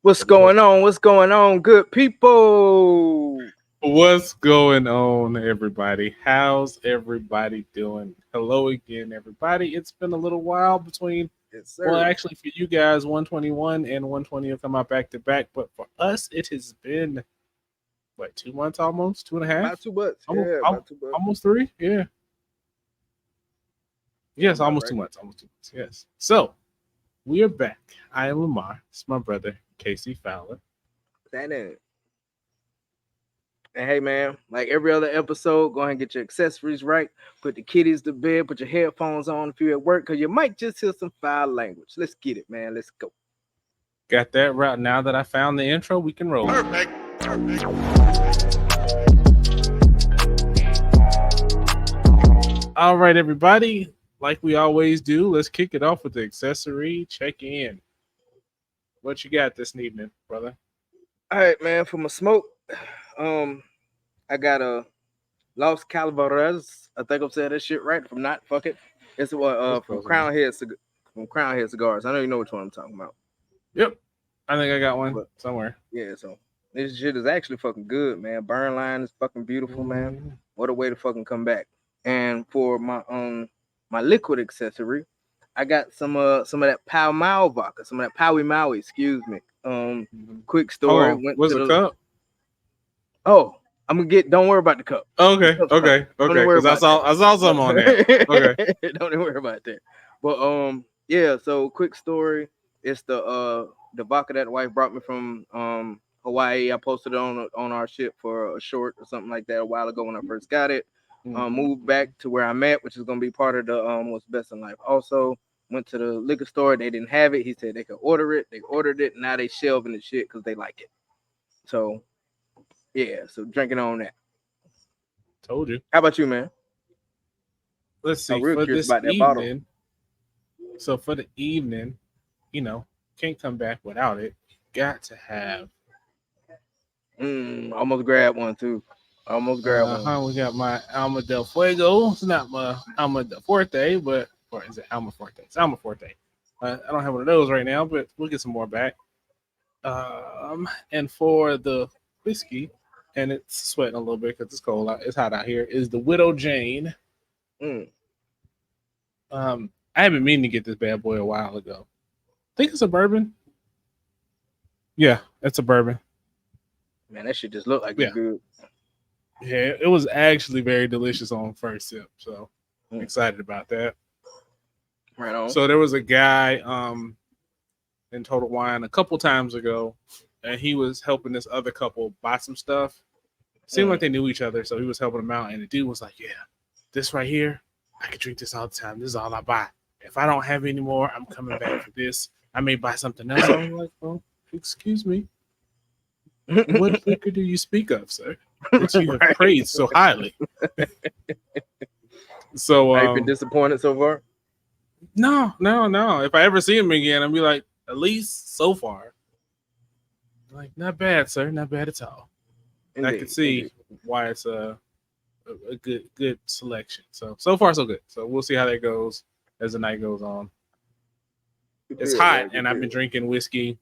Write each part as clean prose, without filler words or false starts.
What's going on? What's going on, good people? What's going on, everybody? How's everybody doing? Hello again, everybody. It's been a little while between, Yes, sir. well, actually, for you guys, 121 and 120 will come out back to back. But for us, it has been, what, 2 months almost? 2.5? About 2 months. Almost, Yeah, about 2 months. almost 3? Yeah. Yes, almost right. 2 months. Almost 2 months. Yes. So, we are back. I am Lamar. It's my brother, Casey Fowler. That in. And hey, man, like every other episode, go ahead and get your accessories right. Put the kiddies to bed. Put your headphones on if you're at work, because you might just hear some foul language. Let's get it, man. Let's go. Got that right. Now that I found the intro, we can roll. Perfect. All right, everybody. Like we always do, let's kick it off with the accessory check-in. What you got this evening, brother? All right, man. For my smoke, I got a Los Calaveras. I think I'm saying that shit right. If I'm not, fuck it. It's what from Crown Head Cigars. I know you know which one I'm talking about. Yep, I think I got one somewhere. Yeah, so this shit is actually fucking good, man. Burn line is fucking beautiful, man. What a way to fucking come back. And for my liquid accessory, I got some of that Pow Mau vodka, some of that Powie Maui, excuse me. Quick story. What's the cup? Oh, I'm gonna get. Don't worry about the cup. Okay. Because I saw some on there. Okay. Don't even worry about that. But yeah. So quick story. It's the vodka that the wife brought me from Hawaii. I posted it on our ship for a short or something like that a while ago when I first got it. Moved back to where I'm at, which is gonna be part of the What's Best in Life. Also went to the liquor store. They didn't have it. He said they could order it. They ordered it. Now they shelving the shit because they like it. So yeah. So drinking on that. Told you. How about you, man? Let's see. For this evening. So for the evening, you know, can't come back without it. Got to have. Almost grabbed one too. Almost grabbed one. We got my Alma del Fuego. It's not my Alma del Forte, or is it Alma Forte? It's Alma Forte. I don't have one of those right now, but we'll get some more back. And for the whiskey, and it's sweating a little bit because it's cold out. It's hot out here. Is the Widow Jane. I have been meaning to get this bad boy a while ago. I think it's a bourbon. Yeah, it's a bourbon. Man, that shit just looked like it's good. Yeah, it was actually very delicious on first sip. So I'm excited about that. Right on. So there was a guy in Total Wine a couple times ago, and he was helping this other couple buy some stuff. Seemed like they knew each other, so he was helping them out. And the dude was like, "Yeah, this right here, I can drink this all the time. This is all I buy. If I don't have any more, I'm coming back for this. I may buy something else." I was like, "Well, excuse me. What liquor do you speak of, sir? That you have praised so highly." So have you been disappointed so far? No. If I ever see him again, I'll be like, at least so far. Like, not bad, sir. Not bad at all. Indeed, I can see why it's a good selection. So far so good. So we'll see how that goes as the night goes on. It's hot, and I've been drinking whiskey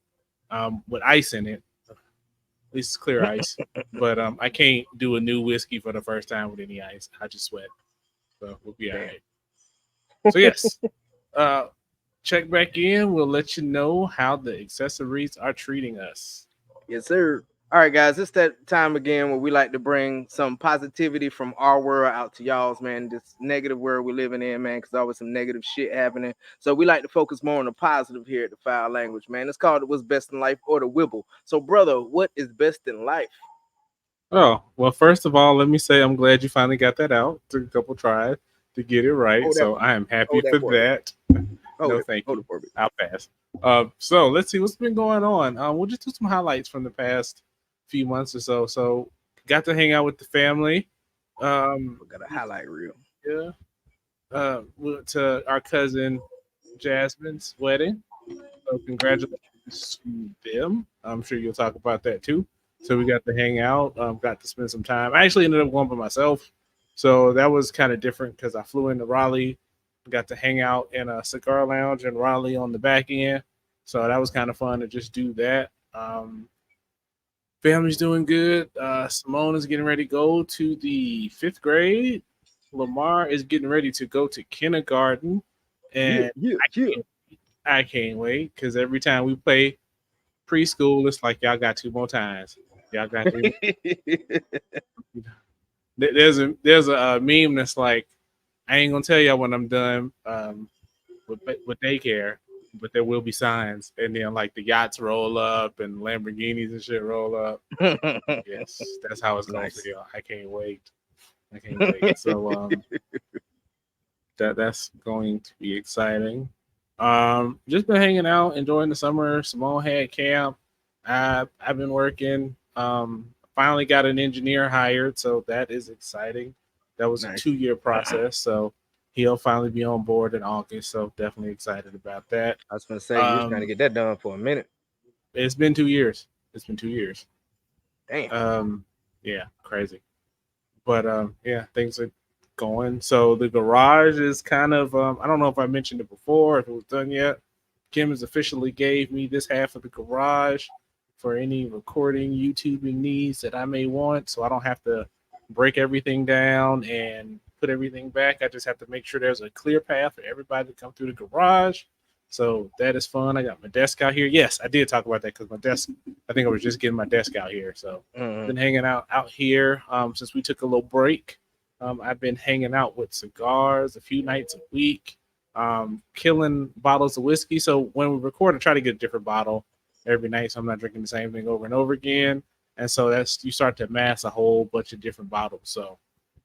with ice in it. At least it's clear ice. But I can't do a new whiskey for the first time with any ice. I just sweat. So we'll be all right. So yes. Check back in. We'll let you know how the accessories are treating us. Yes, sir. All right, guys. It's that time again where we like to bring some positivity from our world out to y'all's, man. This negative world we're living in, man, because always some negative shit happening. So we like to focus more on the positive here at the Foul Language, man. It's called What's Best in Life or the WIBIL. So, brother, what is best in life? Oh, well, first of all, let me say I'm glad you finally got that out. Took a couple tries to get it right. So I am happy for that. No, thank you. I'll pass. So let's see what's been going on. We'll just do some highlights from the past few months or so. So got to hang out with the family. Got a highlight reel. Yeah. Went to our cousin Jasmine's wedding. So congratulations to them. I'm sure you'll talk about that too. So we got to hang out. Got to spend some time. I actually ended up going by myself. So that was kind of different because I flew into Raleigh. Got to hang out in a cigar lounge in Raleigh on the back end. So that was kind of fun to just do that. Family's doing good. Simone is getting ready to go to the 5th grade. Lamar is getting ready to go to kindergarten, Yeah, and yeah, I yeah. I can't wait because every time we play preschool, it's like y'all got 2 more times. Y'all got 3 more. There's a meme that's like, I ain't gonna tell y'all when I'm done with daycare, but there will be signs, and then like the yachts roll up and Lamborghinis and shit roll up. Yes, that's how it's gonna Nice. feel. I can't wait. I can't wait. So that's going to be exciting. Just been hanging out, enjoying the summer. Simone had camp. I've been working. Finally got an engineer hired, so that is exciting. That was a Nice. 2-year I process, so he'll finally be on board in August. So definitely excited about that. was gonna say you was trying to Um, get that done for a minute. it's been 2 years. It's been 2 years. Damn. Um, yeah, crazy. But yeah, things are going. So the garage is kind of I don't know if I mentioned it before, if it was done yet. Kim has officially gave me this half of the garage for any recording, YouTubing needs that I may want, so I don't have to break everything down and put everything back. I just have to make sure there's a clear path for everybody to come through the garage. So that is fun. I got my desk out here. Yes, I did talk about that because my desk, I think I was just getting my desk out here. So Mm-hmm. been hanging out here since we took a little break. I've been hanging out with cigars a few nights a week, killing bottles of whiskey. So when we record, I try to get a different bottle every night, so I'm not drinking the same thing over and over again. And so that's you start to amass a whole bunch of different bottles. So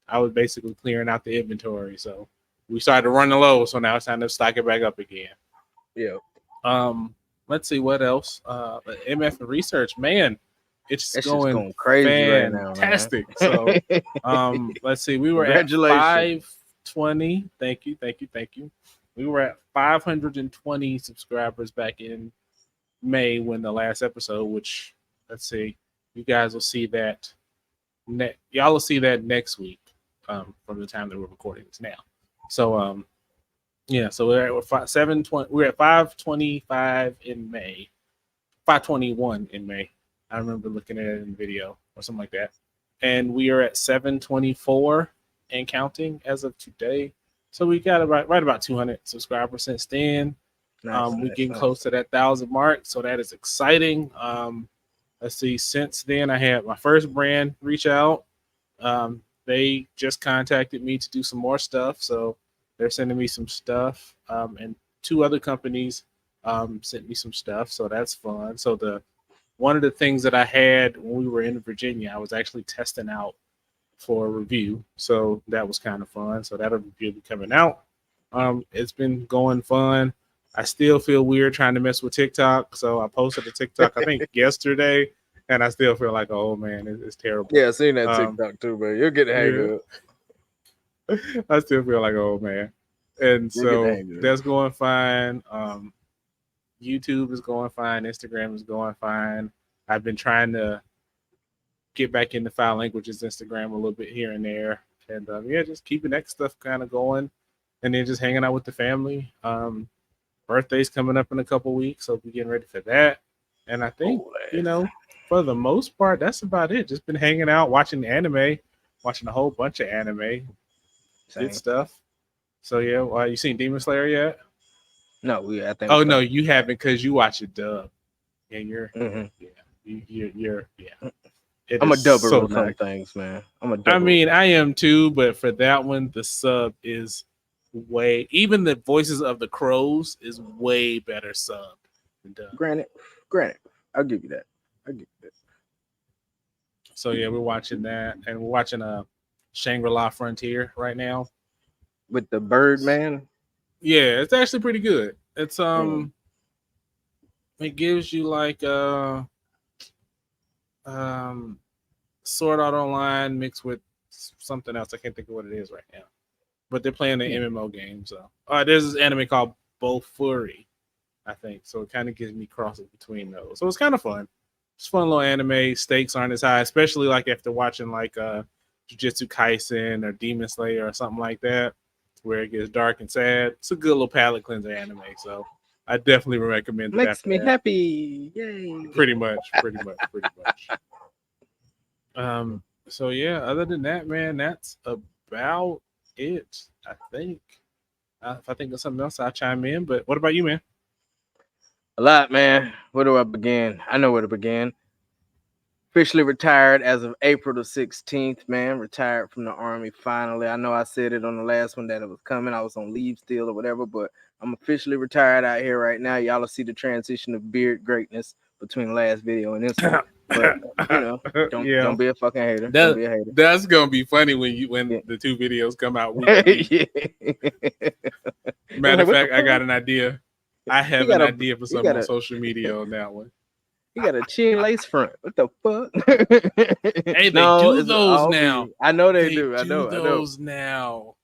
I was basically clearing out the inventory. So we started running low, so now it's time to stock it back up again. Yeah. Um, let's see what else. MF and research, man, it's That shit's going going crazy right now, man. fantastic. So, let's see. We were at Congratulations. 520. Thank you, thank you, thank you. We were at 520 subscribers back in May when the last episode. Which let's see, you guys will see that. Y'all will see that next week. From the time that we're recording this now. So yeah, so we're at 720. We're at 525 in May, 521 in May. I remember looking at it in the video or something like that. And we are at 724 and counting as of today. So we got about 200 subscribers since then. Nice, We nice, getting nice. close to that 1,000 mark, so that is exciting. Let's see. Since then, I had my first brand reach out. They just contacted me to do some more stuff, so they're sending me some stuff. And 2 other companies sent me some stuff, so that's fun. So the one of the things that I had when we were in Virginia, I was actually testing out for a review, so that was kind of fun. So that review will be coming out. It's been going fun. I still feel weird trying to mess with TikTok, so I posted a TikTok I think yesterday, and I still feel like, oh man, it's terrible. Yeah, I seen that Um, TikTok too, man. You'll get the hang yeah, of it. I still feel like, oh man, and You'll get the so hang of it. that's going fine. YouTube is going fine. Instagram is going fine. I've been trying to get back into file languages Instagram a little bit here and there, and yeah, just keeping that stuff kind of going, and then just hanging out with the family. Birthday's coming up in a couple weeks, so we're getting ready for that. And I think Oh, you know, for the most part, that's about it. Just been hanging out, watching anime, watching a whole bunch of anime, good same. stuff. So yeah, you seen Demon Slayer yet? No, I think we Oh no, started. you haven't because you watch it dub. Yeah, Mm-hmm. yeah, you're yeah. It I'm is a dubber so with some nice. things, man. I'm a I dubber with mean, some I things. am too, but for that one, the sub is way. Even the voices of the crows is way better sub than dub. Granted, granted, I'll give you that. I'll give you that. So yeah, we're watching that, and we're watching Shangri-La Frontier right now. With the bird man. Yeah, it's actually pretty good. It's Mm. it gives you like um Sword Art Online mixed with something else. I can't think of what it is right now. But they're playing the Mm. MMO game. So there's this anime called Bofuri, I think. So it kind of gives me crosses between those. So it's kind of fun. It's fun little anime. Stakes aren't as high, especially like after watching like Jujutsu Kaisen or Demon Slayer or something like that, where it gets dark and sad. It's a good little palate cleanser anime. So I definitely recommend it Makes after me that. happy. Yay. Pretty much. So yeah, other than that, man, that's about it. I think. If I think of something else, I'll chime in. But what about you, man? A lot, man. Where do I begin? I know where to begin. Officially retired as of April the 16th, man. Retired from the Army finally. I know I said it on the last one that it was coming. I was on leave still or whatever, but I'm officially retired out here right now. Y'all will see the transition of beard greatness between the last video and this one. But you know, Yeah, don't be a fucking hater. Don't that be a hater. that's gonna be funny when Yeah. the two videos come out weekly. Yeah. I'm Matter like, of what the fact, I got fuck? an idea. I He have an got a idea for he something got on a social media on that one. he got a chin lace front. What the fuck? Hey, they No, do it's those all now. me. I know they They do. I do know. I know. those now.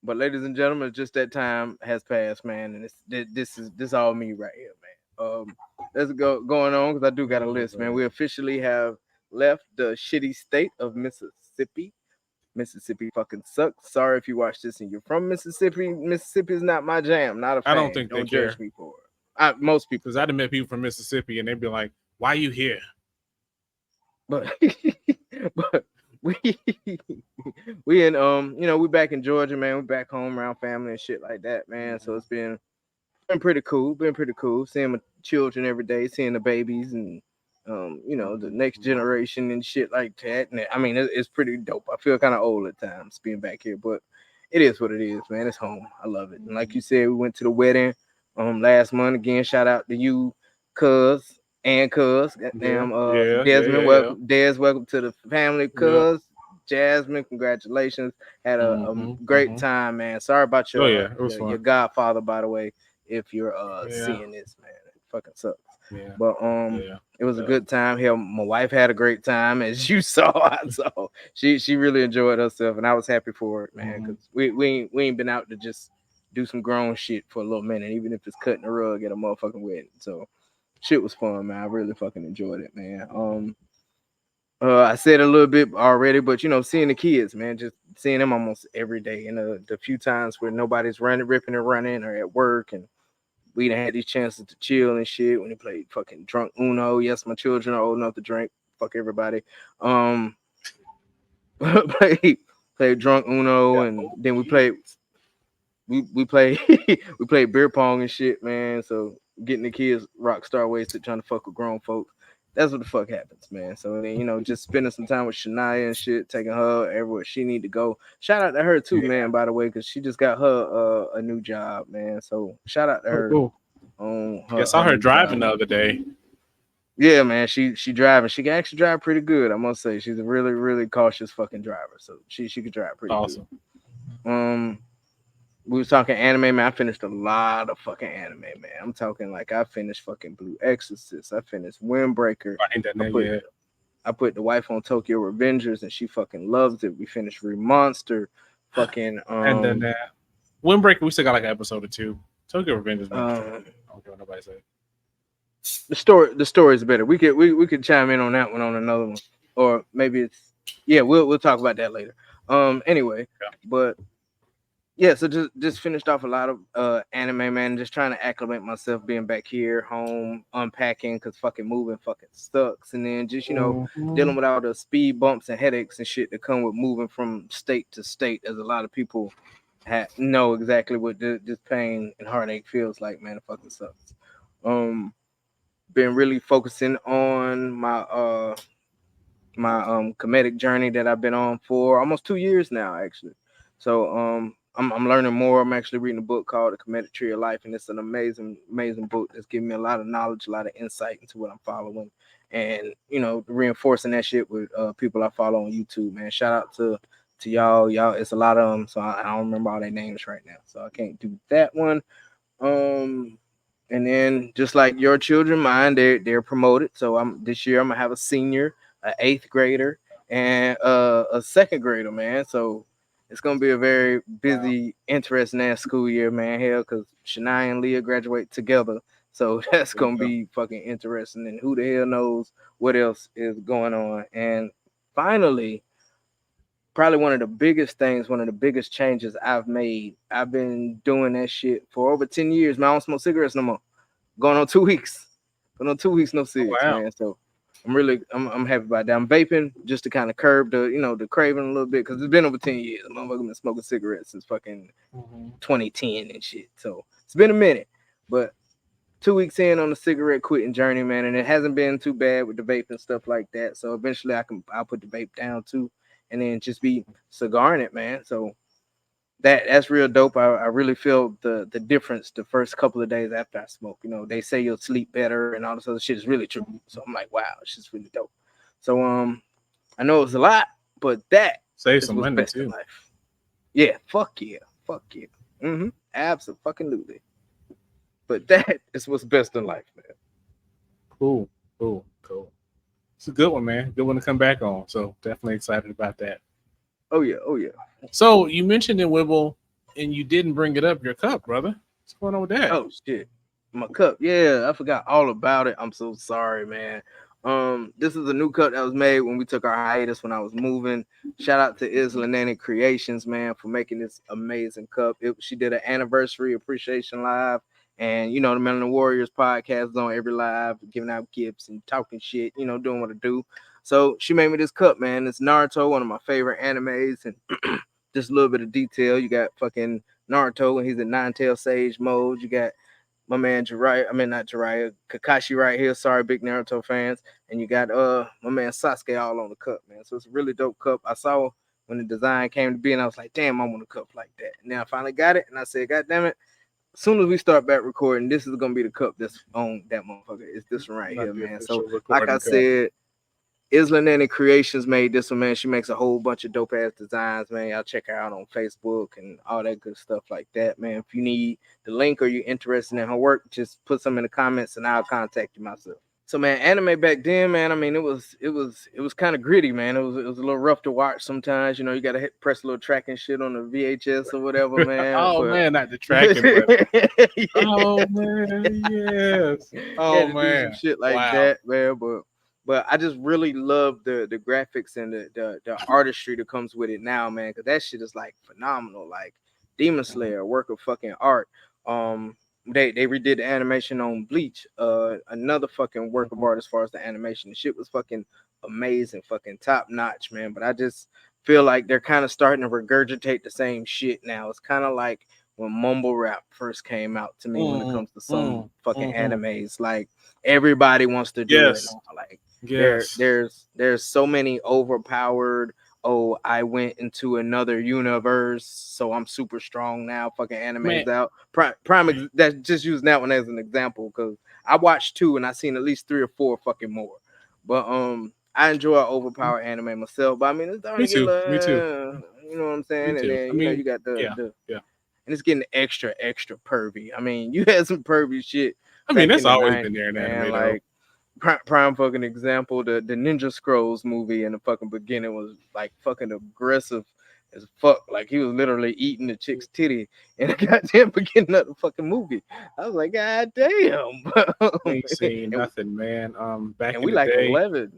But ladies and gentlemen, just that time has passed, man, and this all me right here, man. Let's go going on because I do got a list, man. We officially have left the shitty state of Mississippi. Mississippi fucking sucks. Sorry if you watch this and you're from Mississippi. Mississippi is not my jam. Not a I don't fan. think they Don't care judge me for it. Most people because don't. I'd have met people from Mississippi and they'd be like, "Why you here?" But but we we in we back in Georgia, man. We back home around family and shit like that, man. So it's been pretty cool. Been pretty cool. Seeing my children every day, seeing the babies and the next generation and shit like that. And I mean, it's pretty dope. I feel kind of old at times being back here, but it is what it is, man. It's home. I love it. And like you said, we went to the wedding last month. Again, shout out to you, cuz and cuz. Goddamn Desmond, Yeah. welcome. Des, welcome to the family, Yeah. cuz. Jasmine, congratulations. Had a great time, man. Sorry about Oh your yeah, it was your fun. godfather, by the way, if you're Yeah. seeing this, man. It fucking sucks. Yeah. But Yeah. it was a good time. Hell, my wife had a great time, as you saw. I saw she really enjoyed herself, and I was happy for it, man. Because we ain't been out to just do some grown shit for a little minute, even if it's cutting the rug at a motherfucking wedding. So shit was fun, man. I really fucking enjoyed it, man. I said a little bit already, but seeing the kids, man, just seeing them almost every day, and the few times where nobody's ripping and running, or at work, and we done had these chances to chill and shit when they played fucking drunk Uno. Yes, my children are old enough to drink. Fuck everybody. Um, played drunk Uno, and then we played we played beer pong and shit, man. So getting the kids rock star wasted trying to fuck with grown folks. That's what the fuck happens, man. So then, just spending some time with Shania and shit, taking her everywhere she need to go. Shout out to her too, man, by the way, because she just got her a new job, man. So shout out to Oh, her cool. on Yeah, I her, saw her her new driving job. the other day. Yeah, man, she driving. She can actually drive pretty good, I must say. She's a really, really cautious fucking driver. So she could drive pretty Awesome. good. We was talking anime, man. I finished a lot of fucking anime, man. I'm talking like I finished fucking Blue Exorcist. I finished Windbreaker. I ain't done I that put yet. I put the wife on Tokyo Revengers and she fucking loves it. We finished Remonster. Fucking I ain't done that. Windbreaker, we still got like an episode or two. Tokyo Revenge is my I don't care what nobody say. the story is better. We could chime in on that one on another one, or maybe it's we'll talk about that later. Anyway, but yeah, so just finished off a lot of anime, man. Just trying to acclimate myself being back here, home, unpacking, cause fucking moving fucking sucks, and then just dealing with all the speed bumps and headaches and shit that come with moving from state to state, as a lot of people know exactly what this pain and heartache feels like, man. It fucking sucks. Been really focusing on my comedic journey that I've been on for almost 2 years now, actually. So I'm learning more. I'm actually reading a book called The Comedic Tree of Life, and it's an amazing book that's giving me a lot of knowledge, a lot of insight into what I'm following, and reinforcing that shit with people I follow on YouTube, man. Shout out to y'all. It's a lot of them, so I don't remember all their names right now, so I can't do that one. And then just like your children, mine, they're promoted. So this year I'm gonna have a senior, an eighth grader, and a second grader, man. So it's gonna be a very busy, interesting ass school year, man. Hell, because Shania and Leah graduate together, so that's gonna be fucking interesting. And who the hell knows what else is going on? And finally, probably one of the biggest things, one of the biggest changes I've made. I've been doing that shit for over 10 years, man. I don't smoke cigarettes no more. Going on 2 weeks. Going on 2 weeks, no Oh, cigs, wow. man. So I'm happy about that. I'm vaping just to kind of curb the craving a little bit because it's been over 10 years. Motherfucker been smoking cigarettes since fucking Mm-hmm. 2010 and shit. So it's been a minute, but 2 weeks in on the cigarette quitting journey, man, and it hasn't been too bad with the vape and stuff like that. So eventually I'll put the vape down too, and then just be cigaring it, man. So that's real dope. I really feel the difference the first couple of days after I smoke. They say you'll sleep better and all this other shit is really true. So I'm like, wow, it's just really dope. So I know it's a lot, but that Save is some what's money best in too. life. Yeah, fuck yeah, fuck yeah. Absolutely. But that is what's best in life, man. Cool, cool. It's a good one, man. Good one to come back on. So definitely excited about that. Oh yeah, oh yeah. So you mentioned in WIBIL, and you didn't bring it up. Your cup, brother. What's going on with that? Oh shit. My cup. Yeah, I forgot all about it. I'm so sorry, man. This is a new cup that was made when we took our hiatus when I was moving. Shout out to Isla Nanny Creations, man, for making this amazing cup. She did an anniversary appreciation live. And the Men the Warriors podcast is on every live, giving out gifts and talking shit, doing what I do. So she made me this cup, man. It's Naruto, one of my favorite animes, and just a little bit of detail. You got fucking Naruto when he's in Nine-Tail Sage mode. You got my man Jiraiya, I mean not Jiraiya, Kakashi right here. Sorry, big Naruto fans. And you got my man Sasuke all on the cup, man. So it's a really dope cup. I saw when the design came to be, and I was like, damn, I want a cup like that. And then I finally got it, and I said, God damn it. As soon as we start back recording, this is gonna be the cup that's on that motherfucker. It's this one right Not here, the man. So official like I recording cup. said, Isla Nanny Creations made this one, man. She makes a whole bunch of dope ass designs, man. Y'all check her out on Facebook and all that good stuff like that, man. If you need the link or you're interested in her work, just put some in the comments and I'll contact you myself. So man, anime back then, man. I mean, it was kind of gritty, man. It was a little rough to watch sometimes. You gotta press a little tracking shit on the VHS or whatever, man. Oh But man, not the tracking, but oh man, yes. you had Oh to do some man, shit like wow. that, man. But I just really love the graphics and the artistry that comes with it now, man. Because that shit is like phenomenal. Like Demon Slayer, a work of fucking art. They redid the animation on Bleach. Another fucking work of Mhm. art as far as the animation. The shit was fucking amazing, fucking top notch, man. But I just feel like they're kind of starting to regurgitate the same shit now. It's kind of like when mumble rap first came out to me when it comes to some fucking Mhm. animes. Like everybody wants to do it Yes, now. Like there yes. there's so many overpowered, oh, I went into another universe, so I'm super strong now. Fucking Man, animes out. That just using that one as an example because I watched two and I seen at least three or four fucking more. But I enjoy overpowered anime myself. But I mean, it's starting me to get too. Me too. you know what I'm Me saying? And too. then I mean, you got yeah, the yeah. and it's getting extra pervy. I mean, you had some pervy shit I mean, back that's in the always been 90s, there in man. anime, though. Like prime fucking example, the Ninja Scrolls movie in the fucking beginning was like fucking aggressive as fuck. Like he was literally eating the chick's titty in the goddamn beginning of the fucking movie. I was like, God damn. I ain't seen and, nothing, man. Back and in we the like day, 11.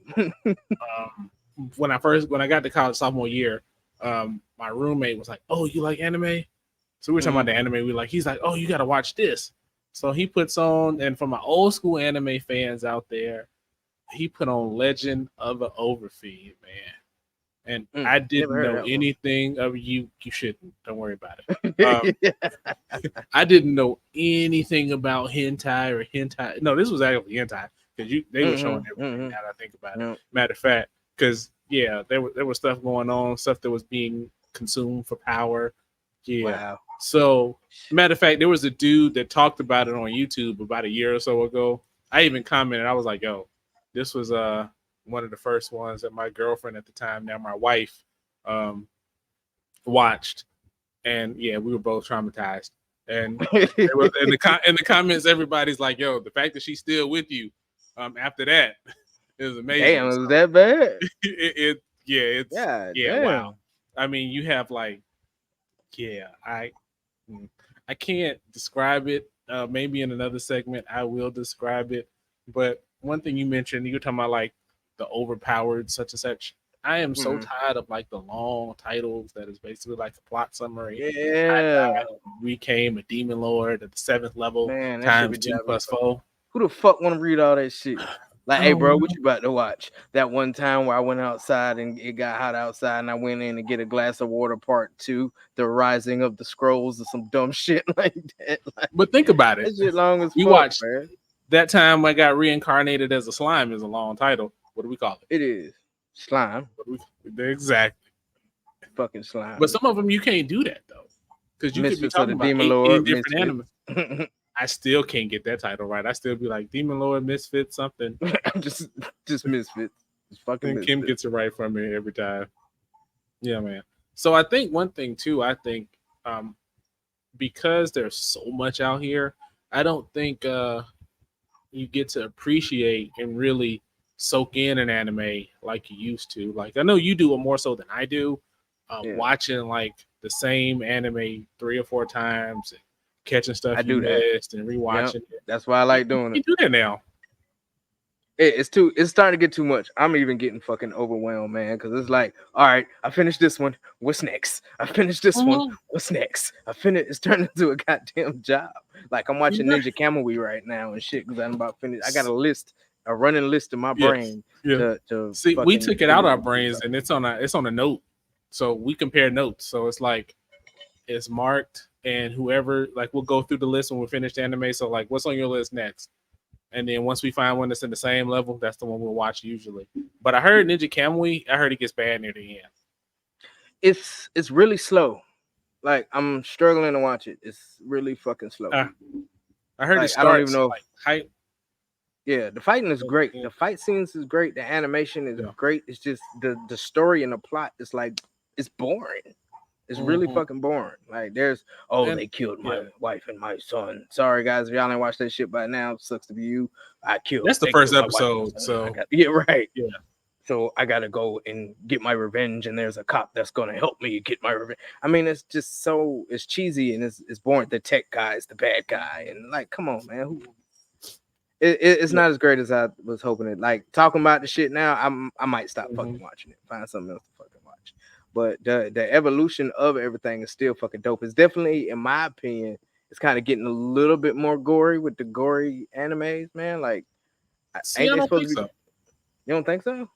when I got to college sophomore year, my roommate was like, "Oh, you like anime?" So we were talking about Mhm. the anime. He's like, "Oh, you got to watch this." So he puts on, and for my old school anime fans out there, he put on Legend of the Overfeed, man. And I Never didn't heard know of anything of you. You shouldn't. Don't worry about it. that I didn't know anything about hentai or hentai. No, this was actually hentai because they were showing one. everything. Now that I think about it, Yep. matter of fact, because yeah, there was stuff going on, stuff that was being consumed for power. Yeah. Wow. So matter of fact, there was a dude that talked about it on YouTube about a year or so ago. I even commented. I was like, "Yo, this was one of the first ones that my girlfriend at the time, now my wife, um, watched." And yeah, we were both traumatized. And it was in the comments, everybody's like, "Yo, the fact that she's still with you after that is Damn, amazing." it So was that bad? yeah, it's God yeah, wow. damn. I mean, you have like yeah, mm, I can't describe it. Maybe in another segment I will describe it. But one thing you mentioned, you were talking about like the overpowered such and such. I am so Mm. tired of like the long titles that is basically like a plot summary. I Yeah, died and became a demon lord at the 7th level man, that shit be times two driving me plus fucking. four. Who the fuck want to read all that shit? Like, I hey, don't bro, what know. you about to watch? That one time where I went outside and it got hot outside, and I went in to get a glass of water. Part two, the rising of the scrolls, or some dumb shit like that. Like, But think about it. that shit long as We fuck, watched man. that time I got reincarnated as a slime is a long title. What do we call it? It is slime, What do we, exactly. fucking But slime. some of them you can't do that though, because you could be Misfits of talking the about Demon 18 Lord, different Misfits. animals. I still can't get that title right. I still be like Demon Lord, Misfit, something. just, just misfits. Just fucking And Kim misfits. gets it right from me every time. Yeah, man. So I think one thing too, I think um, because there's so much out here, I don't think you get to appreciate and really soak in an anime like you used to. Like I know you do it more so than I do. Yeah, Watching like the same anime 3 or 4 times and catching I stuff you do that. missed and Yep, rewatching it. that's why I like doing You it. do that now. It's too. It's starting to get too much. I'm even getting fucking overwhelmed, man. Because it's like, all right, I finished this one. What's next? I finished this one. Mhm. What's next? I finished. It's turned into a goddamn job. Like I'm watching Yeah. Ninja Kamui right now and shit. Because I'm about finished. I got a list, a running list in my Yes. brain Yeah. to See, we fucking took it out finish our this shit. brains and it's on a note. So we compare notes. So it's like it's marked and whoever like we'll go through the list when we finish the anime. So like what's on your list next? And then once we find one that's in the same level, that's the one we'll watch usually. But I heard Ninja Kamui, I heard it gets bad near the end. It's really slow. Like I'm struggling to watch it. It's really fucking slow. Uh, I heard it Like I don't even starts know if like hype. yeah, the fighting is great. Yeah. The fight scenes is great. The animation is Yeah. great. It's just the story and the plot is like it's boring. It's really Mhm. fucking boring. Like there's oh And they killed yeah, my wife and my son. Sorry guys if y'all ain't watched that shit by now. Sucks to be you. that's the They first killed my wife and episode. son. I So got yeah right. yeah. So I gotta go and get my revenge, and there's a cop that's gonna help me get my revenge. I mean, it's just so it's cheesy and it's boring. The tech guy is the bad guy, and like, come on, man, it's Yeah. not as great as I was hoping it. Like talking about the shit now, I might stop Mhm. fucking watching it. Find something else to fucking watch. But the evolution of everything is still fucking dope. It's definitely, in my opinion, it's kind of getting a little bit more gory with the gory animes, man. Like, See, ain't I they don't supposed think to be? so. You don't think so?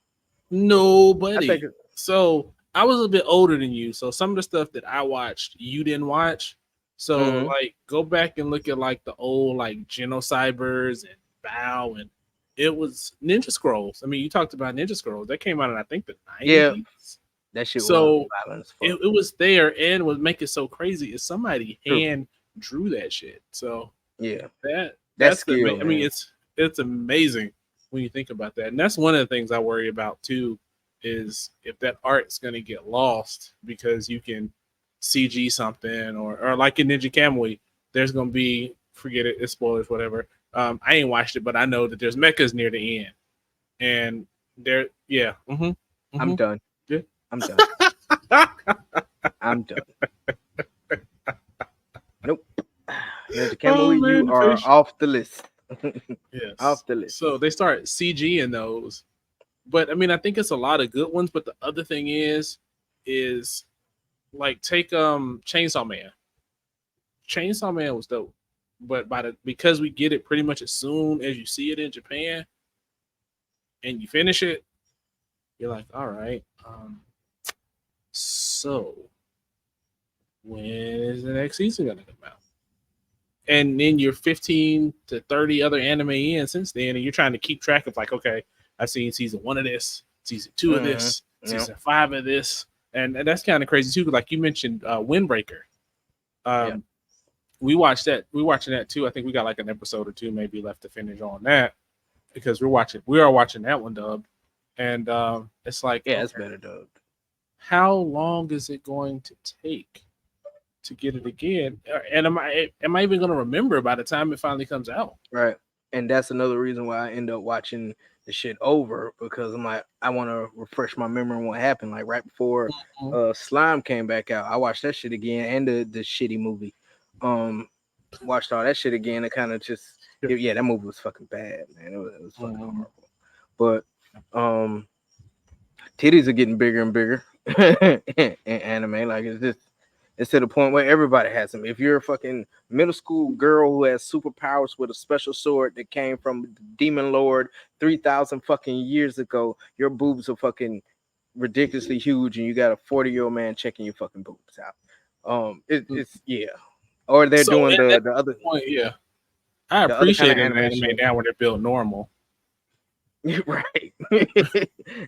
No, I think buddy. So I was a bit older than you. So some of the stuff that I watched, you didn't watch. So mm-hmm. like go back and look at like the old like Genocybers and Bow and it was Ninja Scrolls. I mean, you talked about Ninja Scrolls. That came out in I think the Yeah, 90s. that shit was So violent as it, fuck. it was there and what make it so crazy is somebody True. hand drew that shit. So Yeah, that's that's the skill, I mean man. it's amazing when you think about that. And that's one of the things I worry about too is if that art's going to get lost because you can CG something or like in Ninja Kamui, there's going to be forget it, it's spoilers whatever. I ain't watched it but I know that there's mechas near the end. And there yeah, I'm done. yeah. I'm done. I'm done. Nope. Ninja Oh Kamui, man, you the are fish. off the list. Yes. Off the list. So they start CG in those. But I mean, I think it's a lot of good ones. But the other thing is like take Chainsaw Man. Chainsaw Man was dope. But because we get it pretty much as soon as you see it in Japan and you finish it, you're like, all right, so when is the next season gonna come out? And then you're 15 to 30 other anime in since then, and you're trying to keep track of like, okay, I've seen season 1 of this, season 2 of Mm-hmm. this, Yep. season 5 of this, and that's kind of crazy too. Like you mentioned, Windbreaker. Yep. We watched that. We're watching that too. I think we got like an episode or two maybe left to finish on that because we are watching that one dubbed, and it's like, Yeah, it's okay, better dubbed. how long is it going to take to get it again? And am I even going to remember by the time it finally comes out? Right. And that's another reason why I end up watching the shit over because I'm like, I want to refresh my memory on what happened. Like right before Mhm. Slime came back out, I watched that shit again and the shitty movie. Watched all that shit again. It kind of just yeah, that movie was fucking bad, man. It was fucking Mhm. horrible. But titties are getting bigger and bigger in anime. Like it's to the point where everybody has them. If you're a fucking middle school girl who has superpowers with a special sword that came from the demon lord 3,000 fucking years ago, your boobs are fucking ridiculously huge, and you got a 40-year-old man checking your fucking boobs out. It's yeah. Or they're So doing at that the other point, yeah, I the other kind of appreciate it in anime animation. now when they're built normal. Right.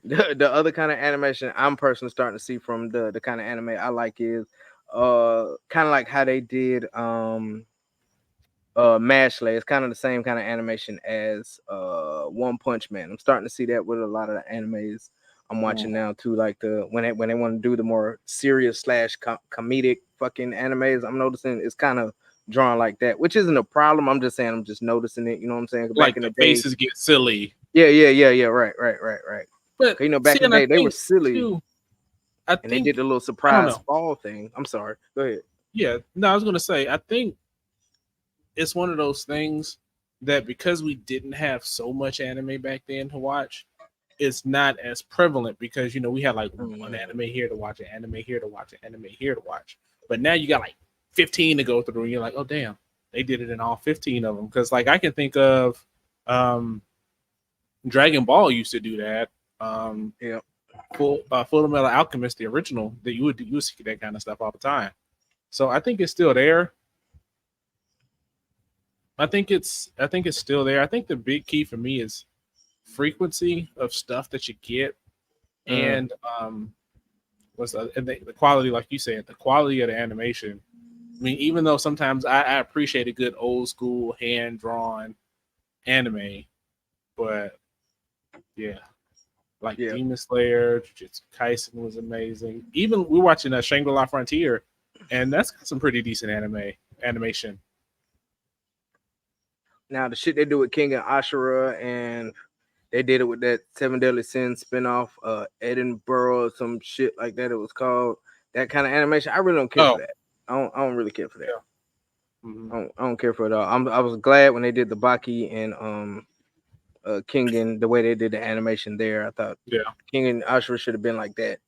The other kind of animation I'm personally starting to see from the kind of anime I like is kind of like how they did Mashley. It's kind of the same kind of animation as One Punch Man. I'm starting to see that with a lot of the animes I'm watching now too. Like the when they want to do the more serious slash comedic fucking animes, I'm noticing it's kind of drawn like that, which isn't a problem. I'm just saying I'm just noticing it. You know what I'm saying? Back Like in the the day, faces get silly. yeah. Right. But 'Cause, you know, back see, in and the I day they were think silly, too, I and they did think the little I don't surprise know. fall thing. I'm sorry. Go ahead. Yeah, no, I was gonna say I think it's one of those things that because we didn't have so much anime back then to watch, it's not as prevalent because we had like one Mhm. anime here to watch, an anime here to watch, an anime here to watch. But now you got like 15 to go through, and you're like, oh damn, they did it in all 15 of them. Because like I can think of um, Dragon Ball used to do that. Yeah. Full Metal Alchemist, the original, that you would see that kind of stuff all the time. So I think it's still there. I think it's still there. I think the big key for me is frequency of stuff that you get, Mm. and the quality, like you said, the quality of the animation. I mean, even though sometimes I appreciate a good old school hand drawn anime, but yeah, like Yeah. Demon Slayer, Jujutsu Kaisen was amazing. Even we're watching a Shangri-La Frontier, and that's got some pretty decent animation. Now the shit they do with King and Ashura, and they did it with that Seven Deadly Sins spinoff, Edinburgh, some shit like that. It was called that kind of animation. I really don't care for Oh, that. I don't really care for that. yeah. Mhm. I don't care for it at all. I was glad when they did the Baki and King and the way they did the animation there. I thought Yeah. King and Ashura should have been like that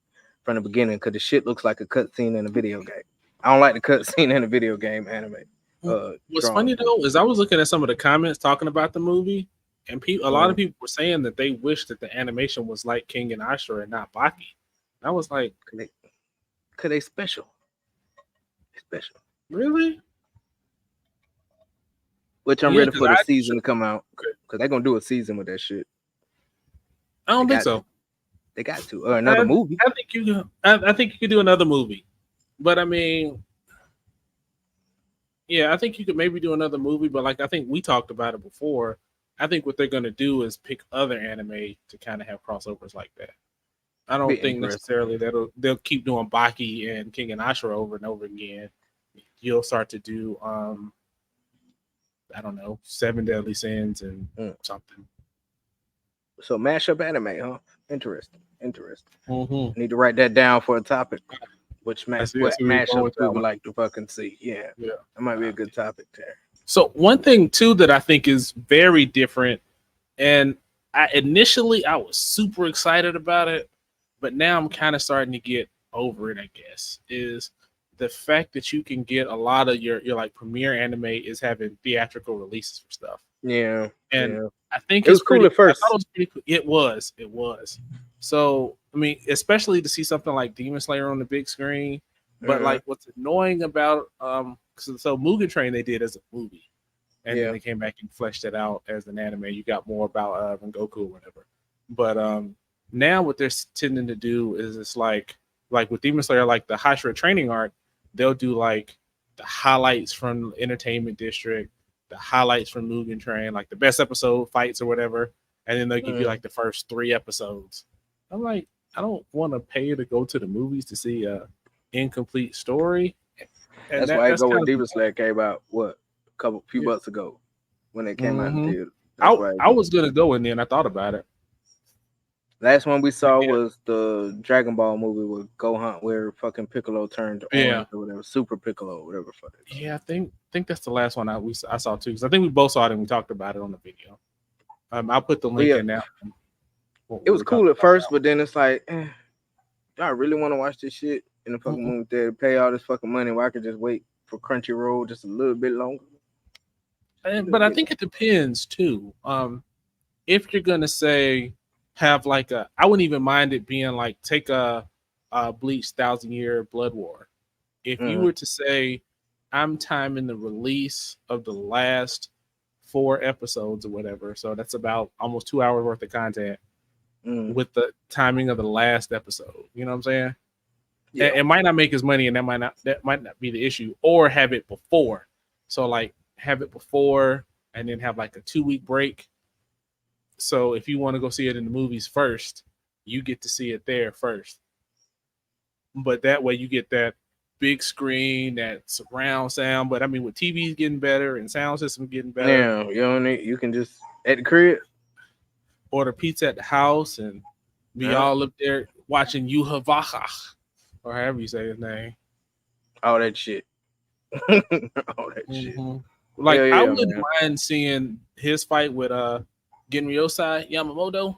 from the beginning because the shit looks like a cutscene in a video game. I don't like the cutscene in a video game anime What's drawing. funny though is I was looking at some of the comments talking about the movie, and a lot of people were saying that they wish that the animation was like King and Ashura and not Baki. I was like, Cause they special. Special. really? Which I'm Yeah, ready because for the season to come out. Cause they're gonna do a season with that shit. I They don't think got to. so. They got to. Or another movie. I think I think you could do another movie, but I mean, yeah, I think you could maybe do another movie. But like I think we talked about it before. I think what they're gonna do is pick other anime to kind of have crossovers like that. I Be don't think interesting. necessarily that they'll keep doing Baki and King and Ashura over and over again. You'll start to do I don't know, Seven Deadly Sins and something. So mashup anime, huh? Interesting. Mm-hmm. I need to write that down for a topic. I see. I What see where you're going mashups with we that would one. like to fucking see. Yeah. Yeah. That might be a good topic there. So one thing too that I think is very different, and I was super excited about it, but now I'm kind of starting to get over it. I guess is the fact that you can get a lot of your like premiere anime is having theatrical releases for stuff. Yeah. And Yeah. I think It it's was cool pretty. at I thought it first. was pretty. It was. So I mean, especially to see something like Demon Slayer on the big screen. But Uh-huh. like, what's annoying about so Mugen Train they did as a movie, and then Yeah. they came back and fleshed it out as an anime. You got more about Goku or whatever. But now what they're tending to do is it's like with Demon Slayer, like the Hashira training arc, they'll do like the highlights from Entertainment District, the highlights from Mugen Train, like the best episode fights or whatever, and then they'll give you like the first 3 episodes. I'm like, I don't want to pay to go to the movies to see a incomplete story, and That's why I that's go kind with of Demon Slayer came out few yeah. months ago when it came out in Mm-hmm. theater. That's why I I go. was gonna go in there, and I thought about it. Last one we saw Yeah, was the Dragon Ball movie with Gohan, where fucking Piccolo turned yeah, orange or whatever, Super Piccolo, whatever the fuck it's called. yeah. I think that's the last one I saw too, because I think we both saw it and we talked about it on the video. I'll put the Oh link yeah, in now. What It we was were talking cool at about first, but then it's like, do I really want to watch this shit in the fucking now. movie theater? Pay all this fucking money where I could just wait for Crunchyroll just a little bit longer. But I think it depends too. If you're gonna say have like I wouldn't even mind it being like take a Bleach 1,000 Year Blood War. If you Mm-hmm. were to say I'm timing the release of the last 4 episodes or whatever, so that's about almost 2 hours worth of content Mm-hmm. with the timing of the last episode. You know what I'm saying? Yeah. It might not make as money, and that might not be the issue, or have it before. So like have it before, and then have like a 2 week break. So if you want to go see it in the movies first, you get to see it there first. But that way you get that big screen, that surround sound. But I mean, with TVs getting better and sound system getting better, Yeah, you don't need. You can just at the crib. order pizza at the house and be Yeah, all up there watching Yuhavacha, or however you say his name. all that shit. All that shit. Mm-hmm. Hell Like I yeah, wouldn't man. mind seeing his fight with Genryosai Yamamoto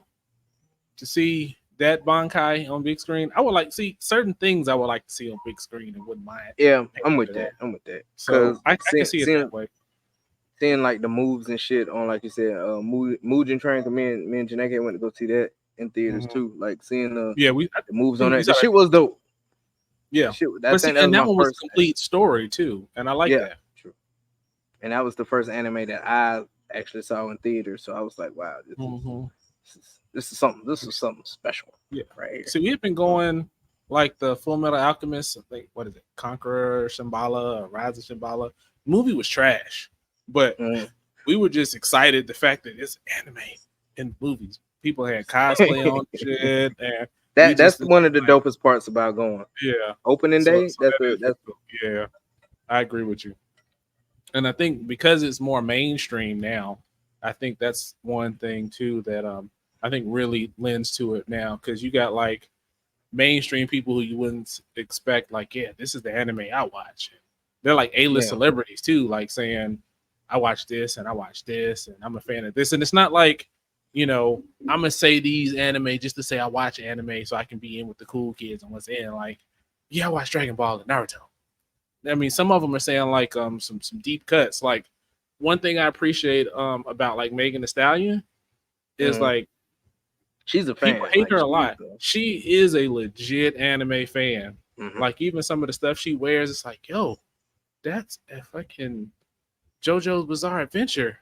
to see that Bankai on big screen. I would like to see certain things I would like to see on big screen and wouldn't mind Yeah, paying I'm with for that. that. I'm with that. So Cause I can seeing see it seeing that way. seeing like the moves and shit on, like you said, Mugen Train. 'Cause me and Janeke went to go see that in theaters Mhm. too. Like seeing Yeah, the moves on we that. The saw that. shit was dope. The Yeah, shit. I but see, think that and was that my one was a first. complete story too, and I like Yeah, that. true. And that was the first anime that I actually saw in theaters. So I was like, wow, Hmm. this is something. This is something special Yeah. right here. See, we've been going like the Full Metal Alchemist. I think what is it, Conqueror Shambhala, or Rise of Shambhala. Movie was trash, but Mm. we were just excited the fact that it's anime in movies. People had cosplay on shit, and we That's just one of the like, dopest parts about going yeah. opening So, day. so that is That's pretty cool. Yeah, I agree with you. And I think because it's more mainstream now, I think that's one thing too that I think really lends to it now because you got like mainstream people who you wouldn't expect, like, yeah, this is the anime I watch. They're like A-list yeah. celebrities too, like saying, I watch this and I watch this and I'm a fan of this. And it's not like, I'm gonna say these anime just to say I watch anime so I can be in with the cool kids and what's in. Like, yeah, I watch Dragon Ball and Naruto. I mean, some of them are saying like some deep cuts. Like one thing I appreciate about like Megan Thee Stallion is Mhm. like She's a people fan. hate Like her a she's lot. She is a legit anime fan. hmm Like even some of the stuff she wears, it's like, yo, that's a fucking JoJo's Bizarre Adventure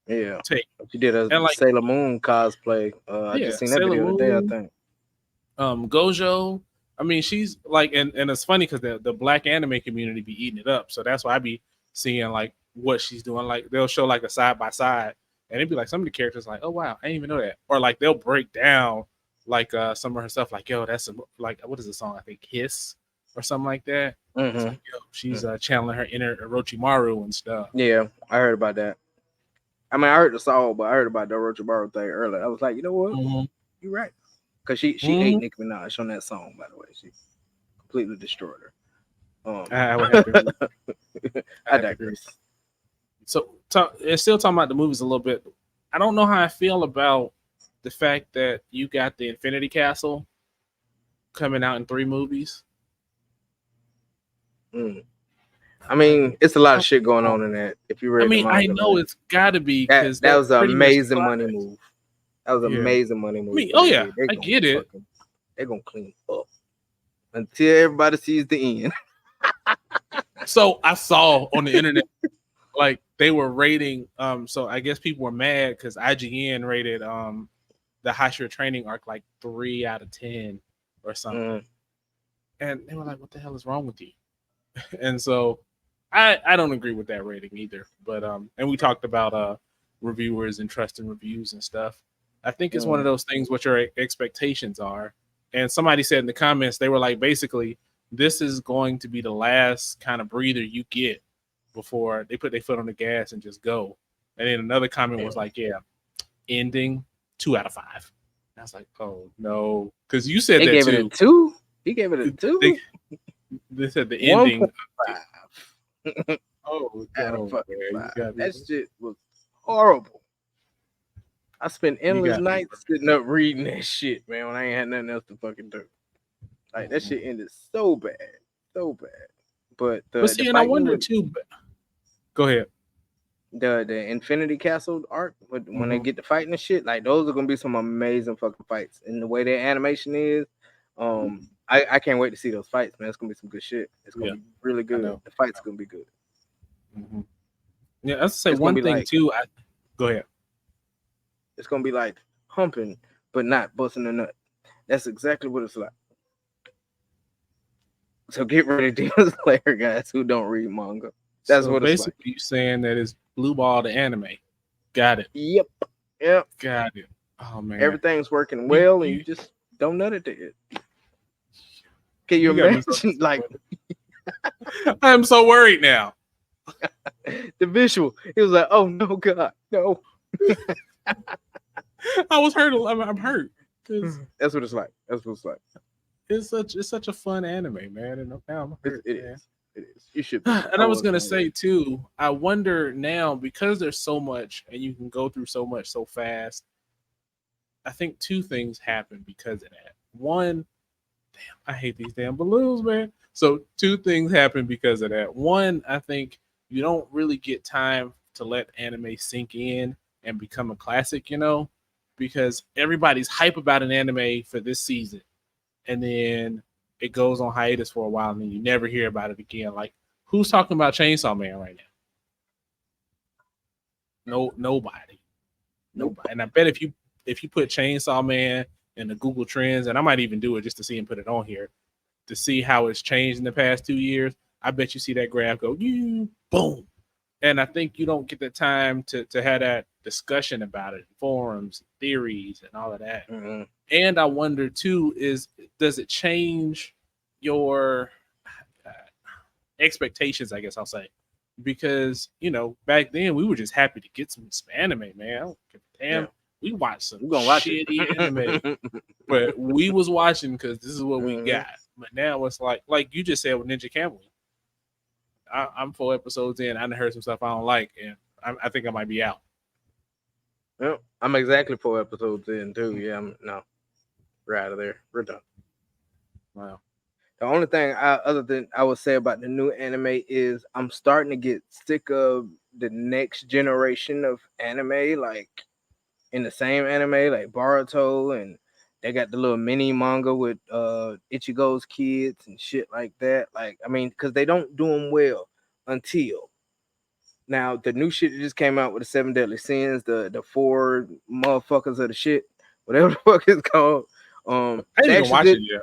yeah. take. She did a And like, Sailor Moon cosplay. I yeah, just seen that Sailor video today. I Moon, think. Gojo. I mean, she's like, and it's funny because the black anime community be eating it up. So that's why I be seeing like what she's doing. Like they'll show like a side by side, and it'd be like some of the characters like, oh wow, I didn't even know that. Or like they'll break down like some of her stuff. Like yo, that's like what is the song? I think Kiss or something like that. It's hmm like yo, she's channeling her inner Orochimaru and stuff. Yeah, I heard about that. I mean, I heard the song, but I heard about the Orochimaru thing earlier. I was like, you know what? Mm-hmm. You're right. Cause she ate Mm-hmm. Nicki Minaj on that song. By the way, she completely destroyed her. I would have to agree. I I have to agree. digress. So it's still talking about the movies a little bit. I don't know how I feel about the fact that you got the Infinity Castle coming out in 3 movies. Mm. I mean, it's a lot of shit going on in that. If you I read the mean, I manga, know like it's got to be that, because that that was an pretty much amazing money applies. move. That was an Yeah. amazing money move. I mean, For oh that. yeah, They I gonna get it. they're gonna clean up until everybody sees the end. So I saw on the internet like they were rating. So I guess people were mad because IGN rated the Hashira training arc like 3 out of 10 or something, Mm. and they were like, "What the hell is wrong with you?" And so I don't agree with that rating either. But and we talked about reviewers and trust in reviews and stuff. I think it's one of those things what your expectations are. And somebody said in the comments they were like basically this is going to be the last kind of breather you get before they put their foot on the gas and just go. And then another comment was like, yeah, ending 2 out of 5. And I was like, oh no, because you said They that gave it a too. 2. He gave it a 2. They said the ending. 1.5 Oh out of no, fucking man, you 5. got me. That shit was horrible. I spent You endless got me, nights sitting up reading that shit, man, when I ain't had nothing else to fucking do. Like that shit ended so bad, so bad. But But the see, and I fighting wonder with too. Go ahead. the Infinity Castle arc, when they Mm-hmm. get to fighting and shit, like those are gonna be some amazing fucking fights. And the way their animation is, I can't wait to see those fights, man. It's gonna be some good shit. It's gonna Yeah, be really I good. know. The fights gonna be good. Mm-hmm. Yeah, I was to say It's gonna one be thing like too. Go ahead. it's gonna be like humping, but not busting a nut. That's exactly what it's like. So get ready, Demon Slayer guys who don't read manga. That's So what it's like. basically, you saying that it's Blue Ball the anime. Got it. Yep, yep. Got it. Oh man, Everything's working you well, and you you just don't nut it to it. Can you you got me so imagine, like disappointed. I'm so worried now. the visual? It was like, oh no, God, no. I was hurt. I'm hurt because That's what it's like. That's what it's like. it's such a fun anime, man. And now I'm hurt, It man. is. It is. You should be. And I I was was gonna blown away. say too. I wonder now because there's so much, and you can go through so much so fast. I think two things happen because of that. One, damn, I hate these damn balloons, man. So two things happen because of that. One, I think you don't really get time to let anime sink in and become a classic, because everybody's hype about an anime for this season, and then it goes on hiatus for a while, and then you never hear about it again. Like, who's talking about Chainsaw Man right now? No, nobody, Nope. nobody. And I bet if you put Chainsaw Man in the Google Trends, and I might even do it just to see and put it on here to see how it's changed in the past 2 years, I bet you see that graph go, you boom. And I think you don't get the time to have that discussion about it, forums, theories, and all of that. Mm-hmm. And I wonder too, does it change your uh, expectations? I guess I'll say, because back then we were just happy to get some anime, man. I don't give a Yeah. damn. We watched some We're gonna watch it. shitty anime, but we was watching because this is what we Mm-hmm. got. But now it's like you just said with Ninja Campbell. I'm 4 episodes in. I done heard some stuff I don't like, and I think I might be out. Yep. I'm exactly 4 episodes in too. Yeah. No. We're out of there. We're done. Wow. The only thing other than I would say about the new anime is I'm starting to get sick of the next generation of anime, like in the same anime, like Boruto, and they got the little mini manga with Ichigo's kids and shit like that. Like, I mean, because they don't do them well until now. The new shit that just came out with the Seven Deadly Sins, the four motherfuckers of the shit, whatever the fuck it's called. I didn't They even actually watch did it yet.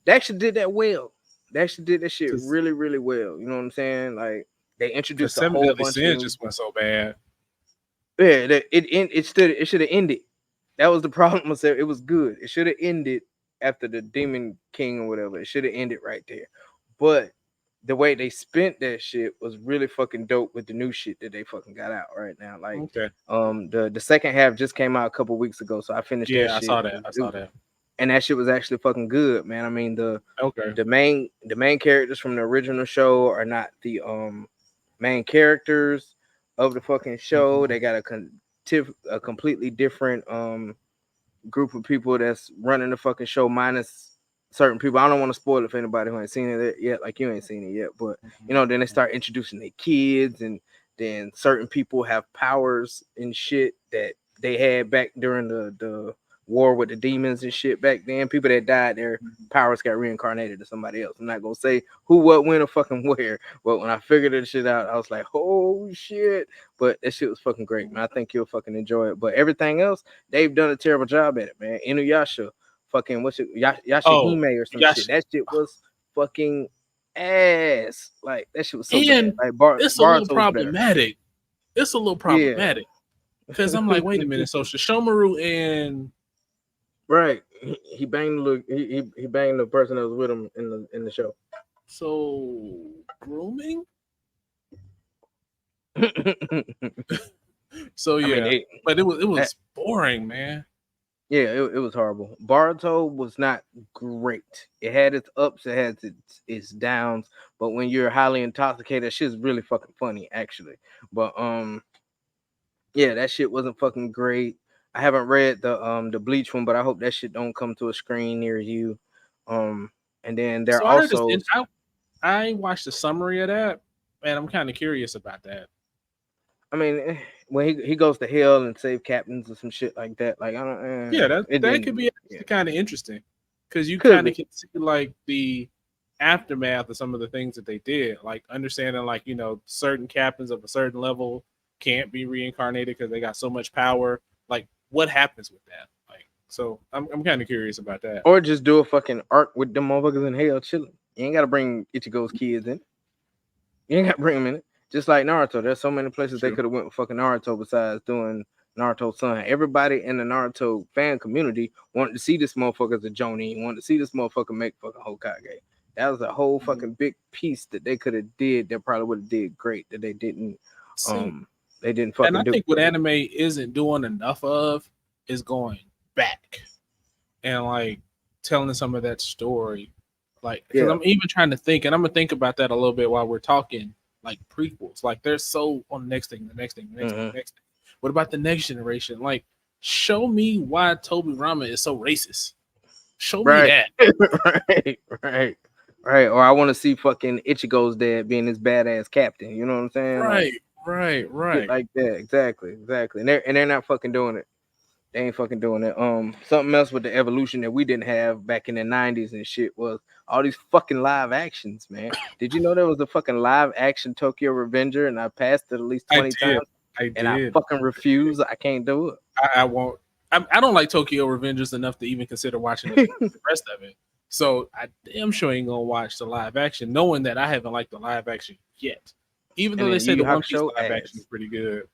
they actually did that well. They actually did that shit Because really, really well. You know what I'm saying? Like they introduced a Seven whole Deadly bunch of Sins new. just went so bad. Yeah, it should have ended. That was the problem. It was good. It should have ended after the Demon King or whatever. It should have ended right there. But the way they spent that shit was really fucking dope with the new shit that they fucking got out right now. Like Okay. the second half just came out a couple weeks ago, so I finished that Yeah, I shit. saw that. I saw that. And that shit was actually fucking good, man. I mean Okay. the main characters from the original show are not the main characters of the fucking show. They got a completely different group of people that's running the fucking show minus certain people. I don't want to spoil it for anybody who ain't seen it yet, like you ain't seen it yet, but then they start introducing their kids, and then certain people have powers and shit that they had back during the war with the demons and shit back then. People that died, their powers got reincarnated to somebody else. I'm not gonna say who, what, when, or fucking where, but when I figured this shit out, I was like, oh shit. But that shit was fucking great, man. I think you'll fucking enjoy it. But everything else, they've done a terrible job at it, man. Inuyasha, fucking Oh, Yashahime or some shit. gosh. That shit was fucking ass. Like that shit was so bad. And Like it's a little Baruto's better. problematic. It's a little Yeah. problematic because I'm like, wait a minute. So Shishomaru and Right. He banged he banged the person that was with him in the show. so grooming. So I mean, yeah, but it was boring, man. yeah, it was horrible. Baruto was not great. It had its ups, it had its downs. But when you're highly intoxicated, shit's really fucking funny, actually. But yeah, that shit wasn't fucking great. I haven't read the Bleach one, but I hope that shit don't come to a screen near you. Um, and then there So I heard this. also, I watched the summary of that, and I'm kind of curious about that. I mean, when he goes to hell and save captains or some shit like that, like I don't, Yeah, it that could didn't. be Yeah, kind of interesting because you could kind be. of can see like the aftermath of some of the things that they did, like understanding like certain captains of a certain level can't be reincarnated because they got so much power. Like, what happens with that? Like, so I'm kind of curious about that. Or just do a fucking arc with them motherfuckers in hell chilling. You ain't gotta bring Ichigo's kids in. You ain't gotta bring them in it. Just like Naruto, there's so many places they True. could have went with fucking Naruto besides doing Naruto's son. Everybody in the Naruto fan community wanted to see this motherfucker as a Jonin, wanted to see this motherfucker make fucking Hokage. That was a whole Mhm. fucking big piece that they could have did that probably would have did great that they didn't See, um they didn't and I fucking do. think what anime isn't doing enough of is going back and like telling some of that story. Like, because Yeah. I'm even trying to think, and I'm gonna think about that a little bit while we're talking. Like prequels, like they're so on the next thing, the next thing, the next thing, Mm-hmm. the next thing. What about the next generation? Like, show me why Toby Rama is so racist. Show me Right. that. right, right, right. Or I want to see fucking Ichigo's dad being this badass captain. You know what I'm saying? Like Right, right, shit right. like that. Exactly, exactly. And they're not fucking doing it. They ain't fucking doing it. Something else with the evolution that we didn't have back in the '90s and shit was all these fucking live actions, man. Did you know there was a fucking live action Tokyo Revenger and I passed it at least I 20 did. times I and I did. fucking refuse. I can't do it. I won't. I don't like Tokyo Revengers enough to even consider watching the rest of it. So I damn sure ain't gonna watch the live action, knowing that I haven't liked the live action yet. Even And though they then say Yu the Yu One Piece Hakusho live action ass. is pretty good.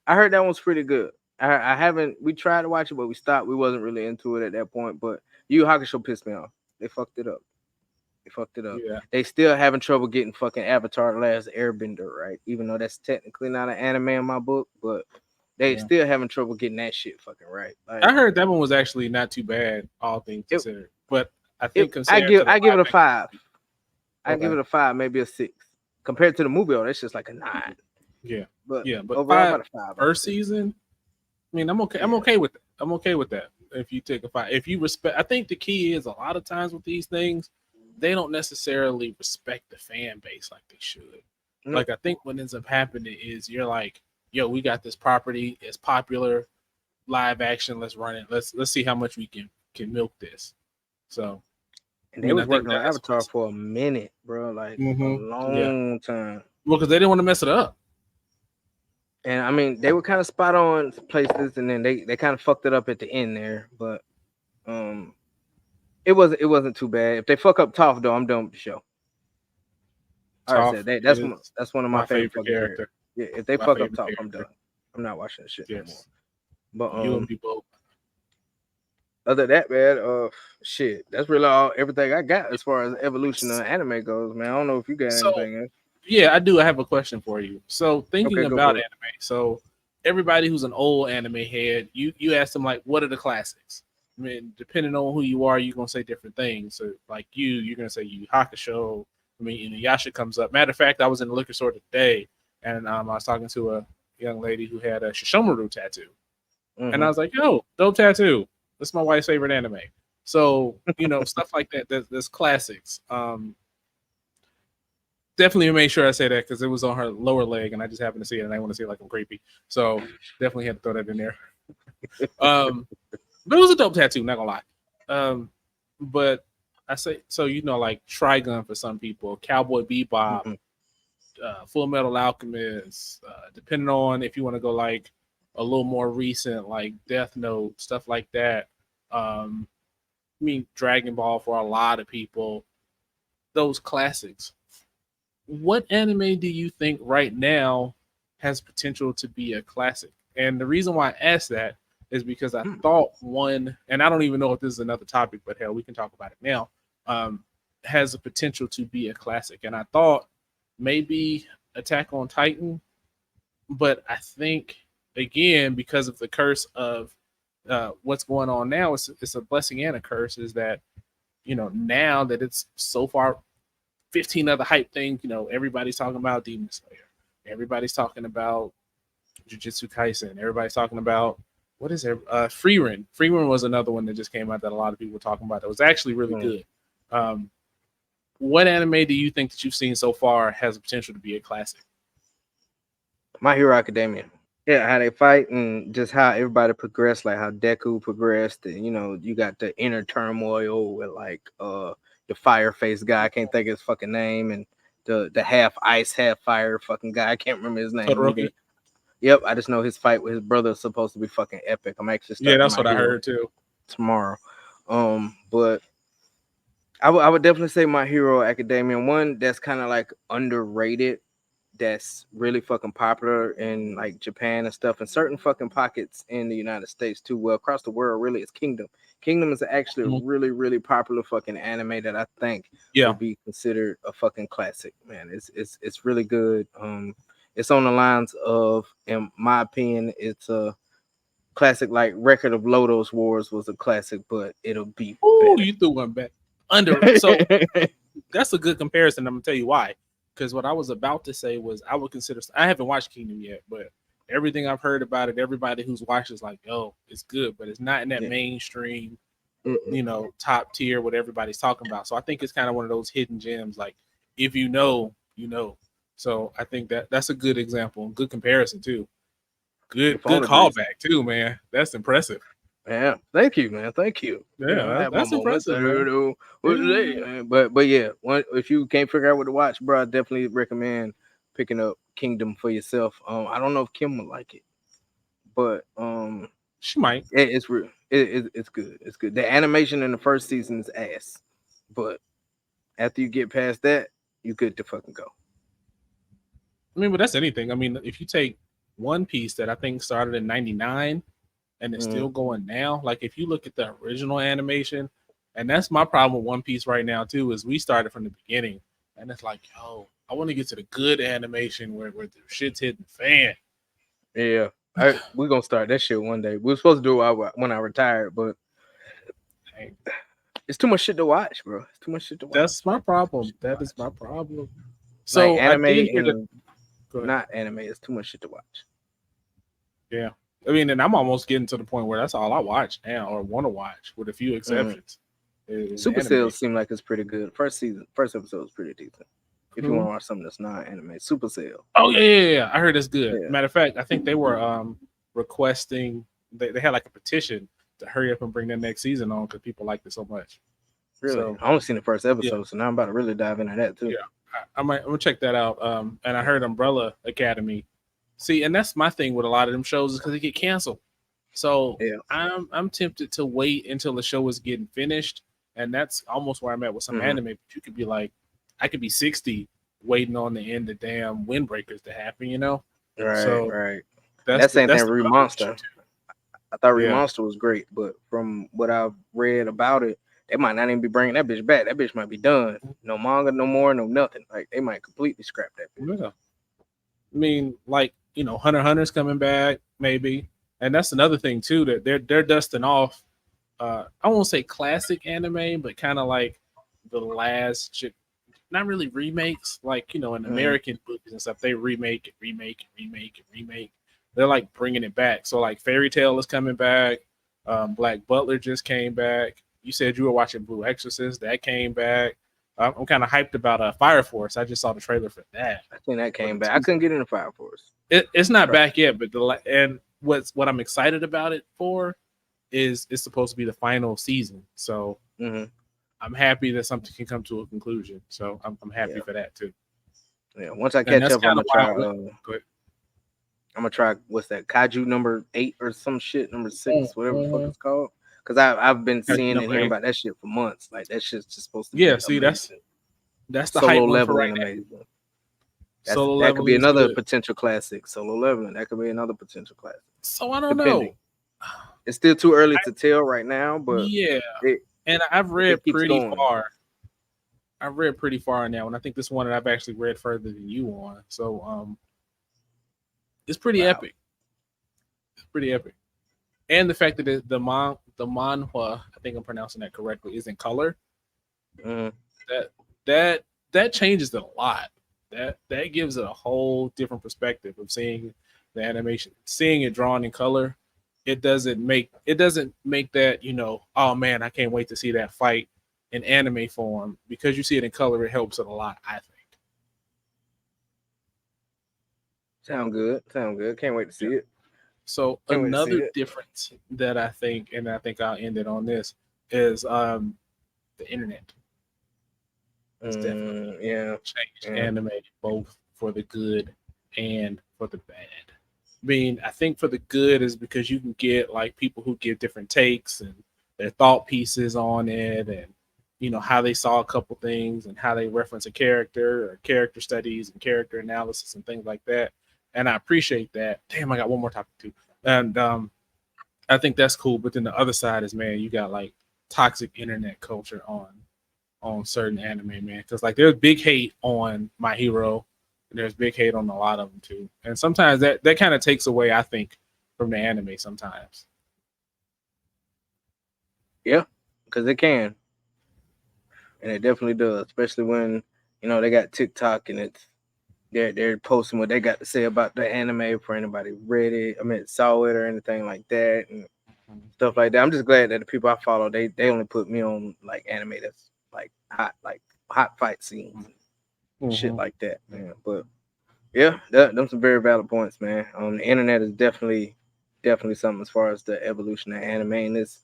I heard that one's pretty good. I haven't. We tried to watch it, but we stopped. We wasn't really into it at that point. But Yu Yu Hakusho pissed me off. They fucked it up. They fucked it up. Yeah, They still having trouble getting fucking Avatar: The Last Airbender right, even though that's technically not an anime in my book, but they yeah. still having trouble getting that shit fucking right. I Like heard that one was actually not too bad, all things it, considered. But I it. think compared to the I give it live a action, 5. I give okay, it a 5, maybe a 6. Compared to the movie, oh, that's just like a 9. yeah, But yeah. But overall, five about a 5, I would first say. season, I mean, I'm okay. I'm Yeah. okay with that. I'm okay with that. If you take a five, if you respect, I think the key is a lot of times with these things, they don't necessarily respect the fan base like they should. Nope. Like I think what ends up happening is you're like, yo, we got this property, it's popular, live action, let's run it. Let's see how much we can milk this. So And I they mean, I was think working on that's Avatar what's for a minute, bro, like a yeah. long time. Well, because they didn't want to mess it up. And I mean, they were kind of spot on places, and then they kind of fucked it up at the end there. But um, it wasn't too bad. If they fuck up Toph though, I'm done with the show. I already Toph said that. is That's one of my my favorite favorite fucking characters. character. Yeah, if they My fuck up favorite Toph, I'm done. character. I'm not watching this shit no more. Yes. But You and me both. other than that, man, shit, that's really all everything I got as far as evolution of anime goes, man. I don't know if you got So anything else. yeah, I do. I have a question for you. So thinking Okay, go about for it. anime, so everybody who's an old anime head, you ask them like, what are the classics? I mean, depending on who you are, you're gonna say different things. So like you're gonna say Yu Yu Hakusho. I mean, Yasha comes up. Matter of fact, I was in the liquor store today, and I was talking to a young lady who had a Shishomaru tattoo, and I Mm-hmm. was like, "Yo, dope tattoo. That's my wife's favorite anime." So stuff like that. There's classics. Definitely make sure I say that because it was on her lower leg and I just happened to see it and I want to see it like I'm creepy. So definitely had to throw that in there. But it was a dope tattoo, not gonna lie. But I say so like Trigun for some people, Cowboy Bebop, Mm-hmm. Full Metal Alchemist, depending on if you want to go like a little more recent, like Death Note, stuff like that. I mean Dragon Ball for a lot of people, those classics. What anime do you think right now has potential to be a classic? And the reason why I asked that is because I thought one, and I don't even know if this is another topic, but hell, we can talk about it now. Um, has the potential to be a classic, and I thought maybe Attack on Titan, but I think again because of the curse of what's going on now, it's a blessing and a curse. Is that now that it's so far 15 other hype things. Everybody's talking about Demon Slayer. Everybody's talking about Jujutsu Kaisen. Everybody's talking about what is it? Freerun. Freerun was another one that just came out that a lot of people were talking about. That was actually really good. What anime do you think that you've seen so far has the potential to be a classic? My Hero Academia. Yeah, how they fight and just how everybody progressed, like how Deku progressed, and you got the inner turmoil with like the fire face guy, I can't think of his fucking name, and the half ice, half fire fucking guy, I can't remember his name. Todoroki? Yep, I just know his fight with his brother is supposed to be fucking epic. I'm actually starting that's My what I Hero heard too. tomorrow. But I would definitely say My Hero Academia, one that's kind of like underrated, that's really fucking popular in like Japan and stuff, and certain fucking pockets in the United States too. Well, across the world, really, it's Kingdom. Kingdom is actually a really, really popular fucking anime that I think would be considered a fucking classic. Man, it's really good. It's on the lines of, in my opinion, it's a classic. Like Record of Lodoss Wars was a classic, but it'll be Oh, better. you threw one back under. So that's a good comparison. I'm gonna tell you why. Because what I was about to say was I would consider. I haven't watched Kingdom yet, but everything I've heard about it, everybody who's watched is like, "Oh, it's good," but it's not in that mainstream, top tier what everybody's talking about. So I think it's kind of one of those hidden gems. Like if you know, you know. So I think that's a good example, good comparison too. Good callback too, man. That's impressive. Yeah, thank you, man. Thank you. Yeah, I have my that's moments. impressive, man. But yeah, if you can't figure out what to watch, bro, I definitely recommend picking up Kingdom for yourself. I don't know if Kim would like it, but she might. It's real. It's good. It's good. The animation in the first season is ass, but after you get past that, you good to fucking go. I mean, but that's anything. I mean, if you take One Piece that I think started in '99 and it's still going now, like if you look at the original animation, and that's my problem with One Piece right now too, is we started from the beginning, and it's like, yo, I want to get to the good animation where the shit's hitting the fan. Yeah, we're gonna start that shit one day. We were supposed to do it when I retired, but it's too much shit to watch, bro. It's too much shit to watch. That's my problem. That is my problem. So So anime I did hear and not anime. It's too much shit to watch. Yeah, I mean, and I'm almost getting to the point where that's all I watch now or want to watch, with a few exceptions. Super Sales seem like it's pretty good. First episode is pretty decent. If you want to watch something that's not anime, Super Sale. Oh yeah. I heard it's good. Yeah. Matter of fact, I think they were requesting. They had like a petition to hurry up and bring their next season on because people liked it so much. Really, so, I only seen the first episode, so now I'm about to really dive into that too. Yeah, I'm gonna check that out. And I heard Umbrella Academy. See, and that's my thing with a lot of them shows is because they get canceled. So I'm tempted to wait until the show is getting finished, and that's almost where I'm at with some anime. But you could be like, I could be 60 waiting on the end of damn Windbreakers to happen, Right. That's the same thing. Re Monster. I thought Re Monster was great, but from what I've read about it, they might not even be bringing that bitch back. That bitch might be done. No manga, no more, no nothing. Like they might completely scrap that bitch. Yeah. I mean, like, Hunter x Hunter's coming back, maybe. And that's another thing too, that they're dusting off I won't say classic anime, but kind of like the last not really remakes, like in American movies and stuff, they remake. They're like bringing it back. So like Fairy Tail is coming back. Black Butler just came back. You said you were watching Blue Exorcist, that came back. I'm kind of hyped about Fire Force. I just saw the trailer for that. I think that came back. I couldn't get into Fire Force. It's not back yet, but what I'm excited about it for is it's supposed to be the final season. So I'm happy that something can come to a conclusion. So I'm happy for that too. Yeah, once I catch up, I'm gonna try what's that, Kaiju number 8 or some shit, number 6, whatever the fuck it's called. Because I've been seeing and hearing about that shit for months. Like that shit's just supposed to be see amazing. That's the Solo Leveling amazing. That could be another potential classic. Solo Leveling, that could be another potential classic. So I don't know. It's still too early to tell right now, but and I've read pretty far. I've read pretty far now, and I think this one that I've actually read further than you on. So it's pretty epic. It's pretty epic. And the fact that the manhwa, I think I'm pronouncing that correctly, is in color. That changes it a lot. That gives it a whole different perspective of seeing the animation, seeing it drawn in color. it doesn't make that, oh man, I can't wait to see that fight in anime form. Because you see it in color, it helps it a lot, I think. Sound good. Sound good. Can't wait to Yeah. see it. So Can't wait to see another it. difference that I think, and I think I'll end it on this, is the internet has definitely Yeah. changed Yeah. anime both for the good and for the bad. I mean, I think for the good is because you can get like people who give different takes and their thought pieces on it, and how they saw a couple things and how they reference a character or character studies and character analysis and things like that. And I appreciate that. Damn, I got one more topic too, and I think that's cool. But then the other side is, man, you got like toxic internet culture on certain anime, man. Because like there's big hate on My Hero, and there's big hate on a lot of them too. And sometimes that kind of takes away, I think, from the anime sometimes. Yeah. Because it can, and it definitely does, especially when they got TikTok and they're posting what they got to say about the anime for anybody read it. I mean, saw it or anything like that and stuff like that. I'm just glad that the people I follow they only put me on like anime that's like hot fight scenes and shit Mm-hmm. like that, man. But yeah, them some very valid points, man. The internet is definitely something as far as the evolution of anime, and this,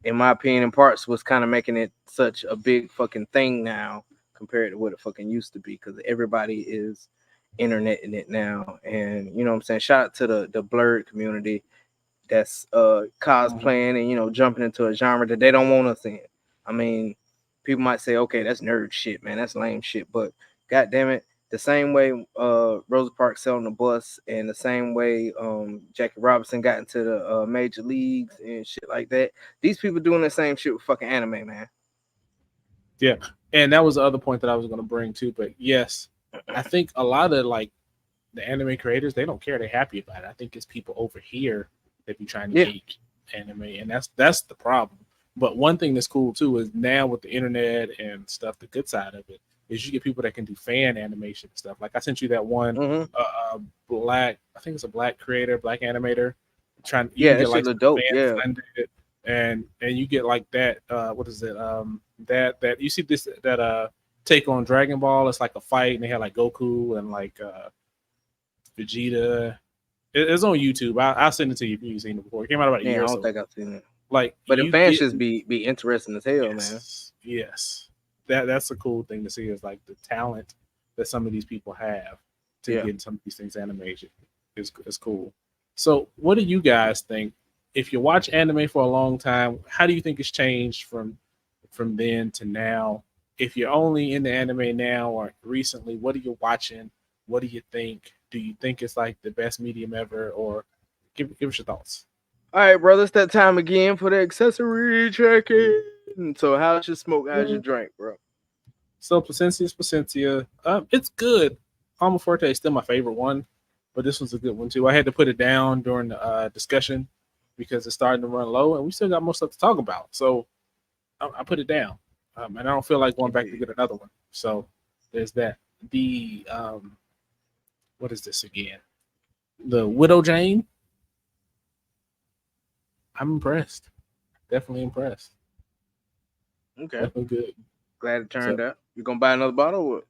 in my opinion, in parts was kind of making it such a big fucking thing now compared to what it fucking used to be, because everybody is internet in it now. And you know what I'm saying, shout out to the blurred community that's Mm-hmm. cosplaying and jumping into a genre that they don't want us in. I mean, people might say, okay, that's nerd shit, man, that's lame shit, but god damn it, the same way Rosa Parks sat on the bus, and the same way Jackie Robinson got into the major leagues and shit like that, these people doing the same shit with fucking anime, man. Yeah, and that was the other point that I was going to bring too. But yes, I think a lot of like the anime creators, they don't care. They're happy about it. I think it's people over here that be trying to Yeah. gauge anime, and that's the problem. But one thing that's cool too is now with the internet and stuff, the good side of it is you get people that can do fan animation and stuff. Like I sent you that one Mm-hmm. black, I think it's a black creator, black animator. You Yeah, can that get shit like look dope. fan Yeah. funded, and you get like that. What is it? That you see this that take on Dragon Ball. It's like a fight, and they had like Goku and like Vegeta. It's on YouTube. I'll send it to you if you've seen it before. It came out about a Yeah, year I or don't so think ago. I've seen it. Like But them you fans get just be interesting as hell, man. yes. That's a cool thing to see is like the talent that some of these people have to Yeah. get some of these things animation is cool. So what do you guys think? If you watch anime for a long time, how do you think it's changed from then to now? If you're only in the anime now or recently, what are you watching? What do you think? Do you think it's like the best medium ever, or give us your thoughts? All right, brother, it's that time again for the accessory check-in. So, how's your smoke? How's your drink, bro? So Placencia is Placencia. It's good. Alma Forte is still my favorite one, but this one's a good one too. I had to put it down during the discussion because it's starting to run low, and we still got more stuff to talk about. So I put it down, and I don't feel like going back to Indeed. get another one. So there's that. The what is this again? The Widow Jane. I'm impressed. Definitely impressed. Okay. Definitely good. Glad it So turned out. You gonna buy another bottle? Or what?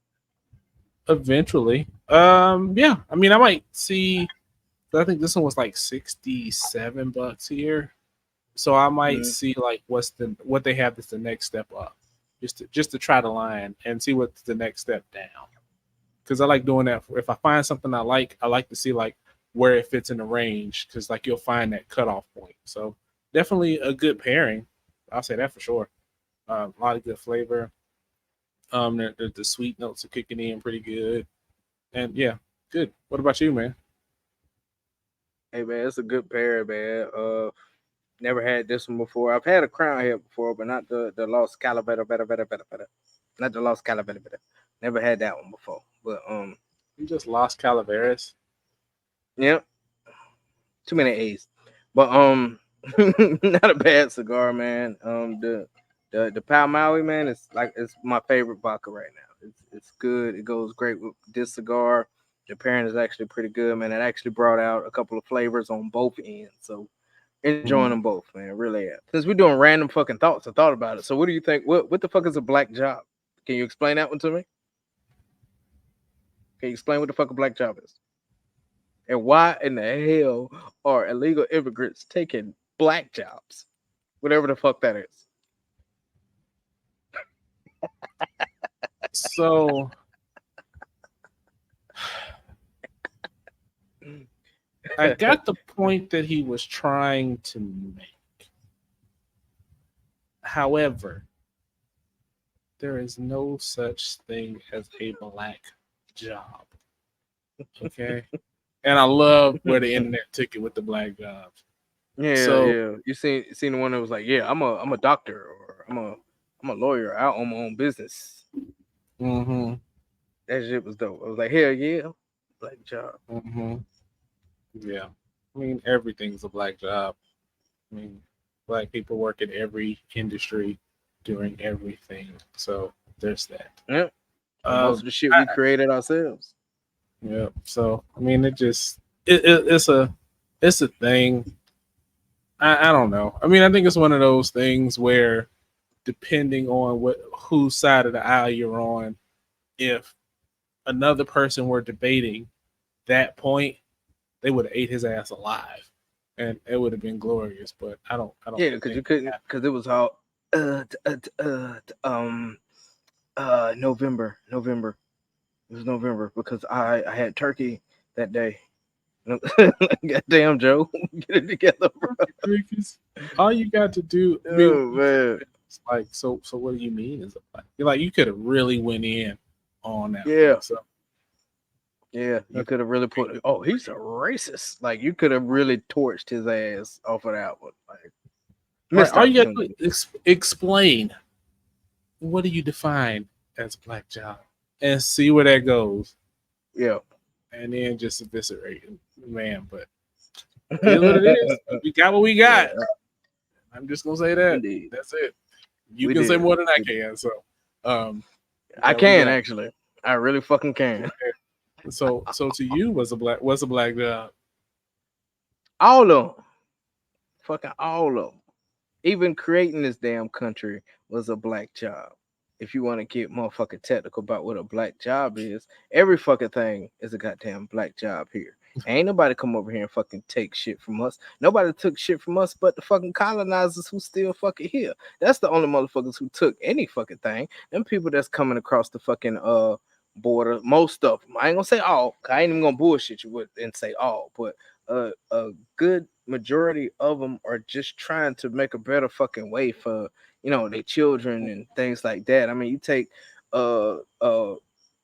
eventually, yeah. I mean, I might see. I think this one was like $67 here. So I might Mm, see like what they have as the next step up, just to try the line and see what's the next step down. Because I like doing that. If I find something I like to see like where it fits in the range. Because like you'll find that cutoff point. So definitely a good pairing. I'll say that for sure. A lot of good flavor. The sweet notes are kicking in pretty good, and yeah, good. What about you, man? hey man, it's a good pair, man. Never had this one before. I've had a crown here before, but not the Lost Caliber, better. Not the Lost Caliber, better. Never had that one before. But You just lost Calaveras. yeah, too many A's. But not a bad cigar, man. The Pal Maui, man, it's my favorite vodka right now. It's good. It goes great with this cigar. The pairing is actually pretty good, man. It actually brought out a couple of flavors on both ends, so Enjoying them both, man. Really. Yeah. Since we're doing random fucking thoughts, I thought about it. So, what do you think? What the fuck is a black job? Can you explain that one to me? Can you explain what the fuck a black job is? And why in the hell are illegal immigrants taking black jobs? Whatever the fuck that is. So I got the point that he was trying to make. However, there is no such thing as a black job. Okay. And I love where the internet took it with the black jobs. Yeah, So, yeah. You seen the one that was like, yeah, I'm a doctor or I'm a lawyer. I own my own business. mm-hmm, That shit was dope. I was like, hell yeah, black job. mm-hmm, yeah. I mean, everything's a black job. I mean, black people work in every industry, doing everything. So there's that. Yeah. Most Um, of the shit I, we created ourselves. yeah. So I mean, it's a thing. I don't know. I mean, I think it's one of those things where, depending on whose side of the aisle you're on, if another person were debating that point, they would have ate his ass alive, and it would have been glorious. But I don't Yeah, because think you couldn't, that. because it was all November. It was November because I had turkey that day. Goddamn, Joe, get it together, bro. All you got to do, I mean, Oh man, it's like, so what do you mean is a black? You're like, you could have really went in on that yeah, one. So yeah. You that's could have really put. Oh, he's a racist. Like you could have really torched his ass off of that one. Like right. missed All you got to opportunity. do is explain, what do you define as a black job, and see where that goes, Yeah. and then just eviscerate him, man. But it is what it is. We got what we got. Yeah, I'm just gonna say that. indeed. That's it. You We can say did. more than I We did. can. So, um, I yeah, we can got. actually. I really fucking can. So to you, what's a black job? All of them. Fucking all of them. Even creating this damn country was a black job. If you want to get motherfucking technical about what a black job is, every fucking thing is a goddamn black job here. Ain't nobody come over here and fucking take shit from us. Nobody took shit from us but the fucking colonizers who still fucking here. That's the only motherfuckers who took any fucking thing. Them people that's coming across the fucking border, most of them. I ain't gonna say all. 'Cause I ain't even gonna bullshit you with and say all, but a good majority of them are just trying to make a better fucking way for their children and things like that. I mean, you take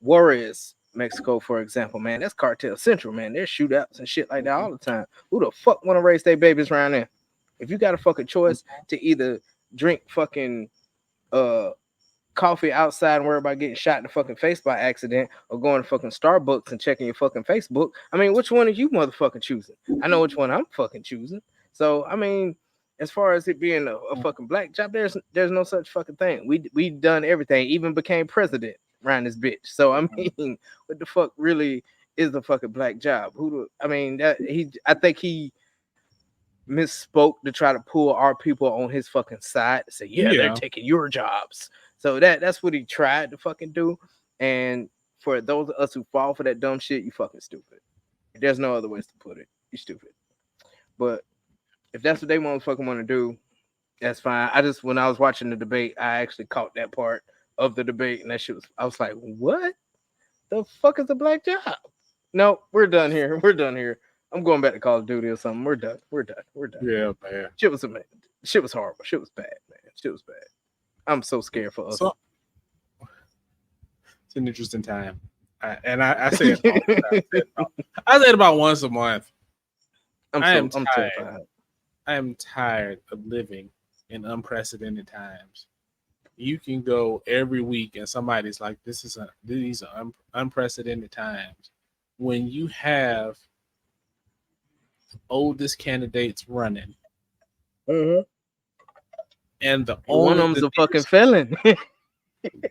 Juarez, Mexico, for example, man. That's cartel central, man. There's shootouts and shit like that all the time. Who the fuck want to raise their babies around there? If you got a fucking choice to either drink fucking uh coffee outside and worry about getting shot in the fucking face by accident or going to fucking Starbucks and checking your fucking Facebook. I mean, which one are you motherfucking choosing? I know which one I'm fucking choosing. So, I mean, as far as it being a fucking black job, there's no such fucking thing. We done everything, even became president around this bitch. So, I mean, what the fuck really is a fucking black job? I mean, I think he misspoke to try to pull our people on his fucking side to say, yeah, they're Yeah. taking your jobs. So that's what he tried to fucking do. And for those of us who fall for that dumb shit, you fucking stupid. There's no other ways to put it. You stupid. But if that's what they motherfucking want to do, that's fine. When I was watching the debate, I actually caught that part of the debate, and that shit I was like, what the fuck is a black job? No, we're done here. We're done here. I'm going back to Call of Duty or something. We're done. We're done. We're done. Yeah, man. Shit was amazing. Shit was horrible. Shit was bad, man. Shit was bad. I'm so scared for us. So it's an interesting time, I say it all the time. I say it about once a month. I'm terrified. I am tired of living in unprecedented times. You can go every week and somebody's like, these are unprecedented times. When you have oldest candidates running, Mm-hmm. and the One only of them's a fucking felon.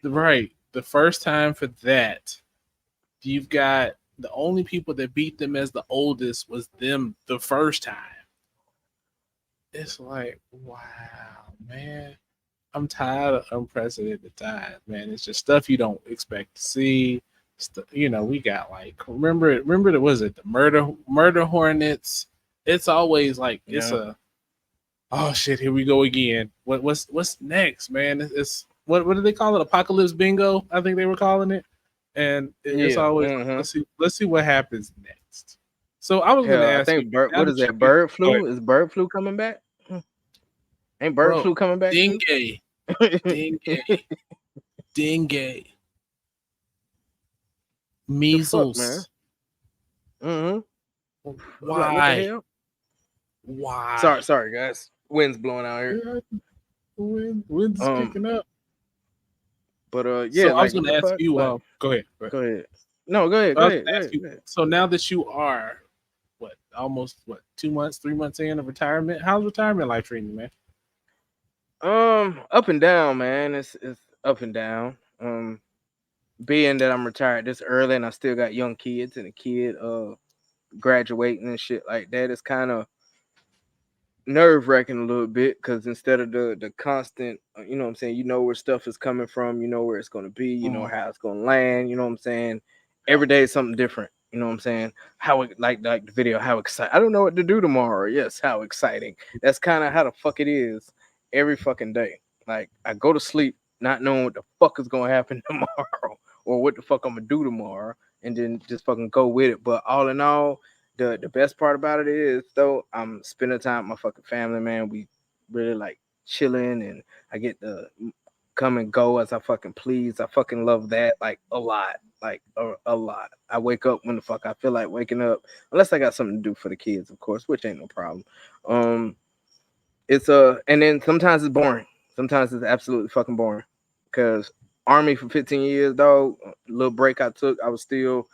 right, the first time for that, you've got the only people that beat them as the oldest was them the first time. it's like, wow, man. I'm tired of unprecedented times, man. It's just stuff you don't expect to see. We got like remember the was it the murder hornets? It's always like it's Yeah, a oh shit, here we go again. What's next, man? It's what do they call it? Apocalypse bingo, I think they were calling it. And it's yeah. always like let's see what happens next. So I was gonna Hell, I ask you think bird. now What is that that? you Bird go ahead, flu? Is bird flu coming back? Ain't bird bro, flu coming back too? dengue, dengue, dengue, The fuck, man. measles. Mm-hmm. I'm like, what the Why? hell? Sorry, Why? sorry, guys. Wind's blowing out here. Yeah, wind's Um, kicking up. but yeah, So I was like going what to the ask fuck? you. Like, Go ahead. Go ahead. go ahead. No, go ahead, I go was ahead, going go to ask ahead, you. go ahead. So now that you are what almost 2 months, 3 months in of retirement, how's retirement life treating you, man? Up and down, man. It's up and down. Being that I'm retired this early and I still got young kids and a kid graduating and shit like that, it's kind of nerve wracking a little bit because instead of the constant, you know what I'm saying, you know where stuff is coming from, you know where it's gonna be, you know Mm, how it's gonna land, you know what I'm saying. yeah. Every day is something different, you know what I'm saying. How like the video, how exciting! I don't know what to do tomorrow. Yes, how exciting! That's kind of how the fuck it is every fucking day. Like I go to sleep not knowing what the fuck is gonna happen tomorrow or what the fuck I'm gonna do tomorrow, and then just fucking go with it. But all in all, the best part about it is though I'm spending time with my fucking family, man. We really like chilling, and I get to come and go as I fucking please. I fucking love that like a lot, like a lot. I wake up when the fuck I feel like waking up, unless I got something to do for the kids, of course, which ain't no problem. Um, it's and then sometimes it's boring. Sometimes it's absolutely fucking boring, because army for 15 years, dog. Little break I took, I was still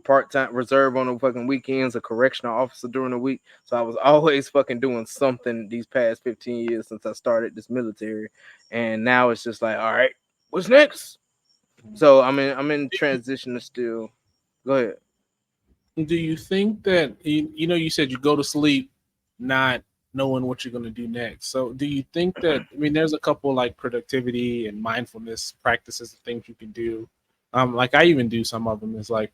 part time reserve on the fucking weekends, a correctional officer during the week. So I was always fucking doing something these past 15 years since I started this military. And now it's just like, all right, what's next? So I'm in transition to still go ahead. Do you think that you said you go to sleep not knowing what you're going to do next? So do you think that there's a couple like productivity and mindfulness practices and things you can do. Like I even do some of them. It's like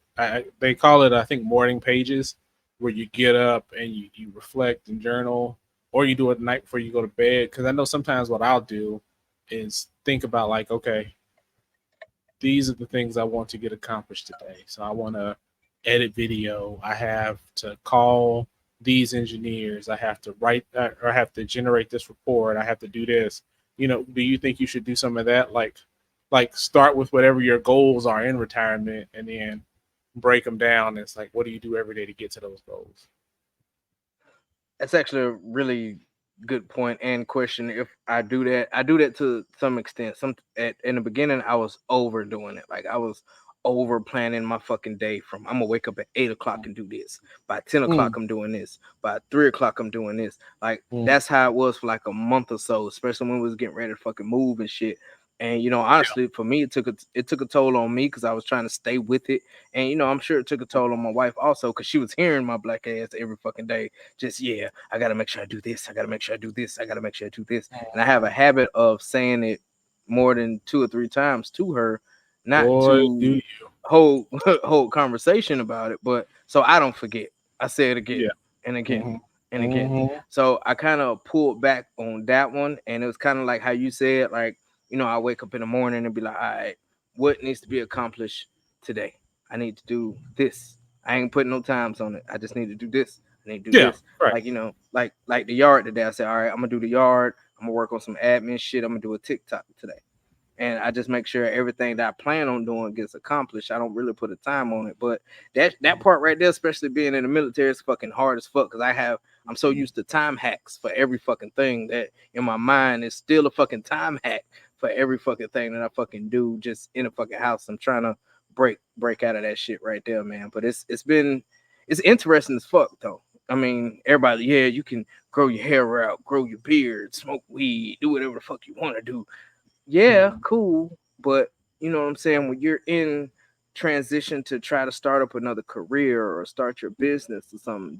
they call it I think morning pages, where you get up and you reflect and journal, or you do it at night before you go to bed. Because I know sometimes what I'll do is think about like, okay, these are the things I want to get accomplished today. So I want to edit video. I have to call these engineers. I have to write or I have to generate this report. I have to do this. Do you think you should do some of that? Like start with whatever your goals are in retirement and then break them down. It's like, what do you do every day to get to those goals? That's actually a really good point and question. If I do that to some extent. In the beginning, I was overdoing it. Like I was over planning my fucking day. From I'm gonna wake up at 8 o'clock and do this. By 10 o'clock, Mm, I'm doing this. By 3 o'clock, I'm doing this. Like mm, that's how it was for like a month or so, especially when we was getting ready to fucking move and shit. And yeah. honestly, for me, it took a toll on me because I was trying to stay with it. And I'm sure it took a toll on my wife also because she was hearing my black ass every fucking day. Just yeah, I gotta make sure I do this. I gotta make sure I do this. I gotta make sure I do this. And I have a habit of saying it more than 2 or 3 times to her, not Boy, do to you? hold hold conversation about it, but so I don't forget. I say it again Yeah. and again Hmm. and again. Hmm. So I kind of pulled back on that one, and it was kind of like how you said, like I wake up in the morning and be like, all right, what needs to be accomplished today? I need to do this. I ain't putting no times on it. I just need to do this. I need to do Yeah. this. Right. Like like the yard today. I said, all right, I'm gonna do the yard. I'm gonna work on some admin shit. I'm gonna do a TikTok today, and I just make sure everything that I plan on doing gets accomplished. I don't really put a time on it, but that part right there, especially being in the military, is fucking hard as fuck because I'm so used to time hacks for every fucking thing that in my mind is still a fucking time hack for every fucking thing that I fucking do just in a fucking house. I'm trying to break out of that shit right there, man. But it's interesting as fuck though. I mean, everybody, yeah, you can grow your hair out, grow your beard, smoke weed, do whatever the fuck you want to do. Yeah, cool. But you know what I'm saying? When you're in transition to try to start up another career or start your business or something,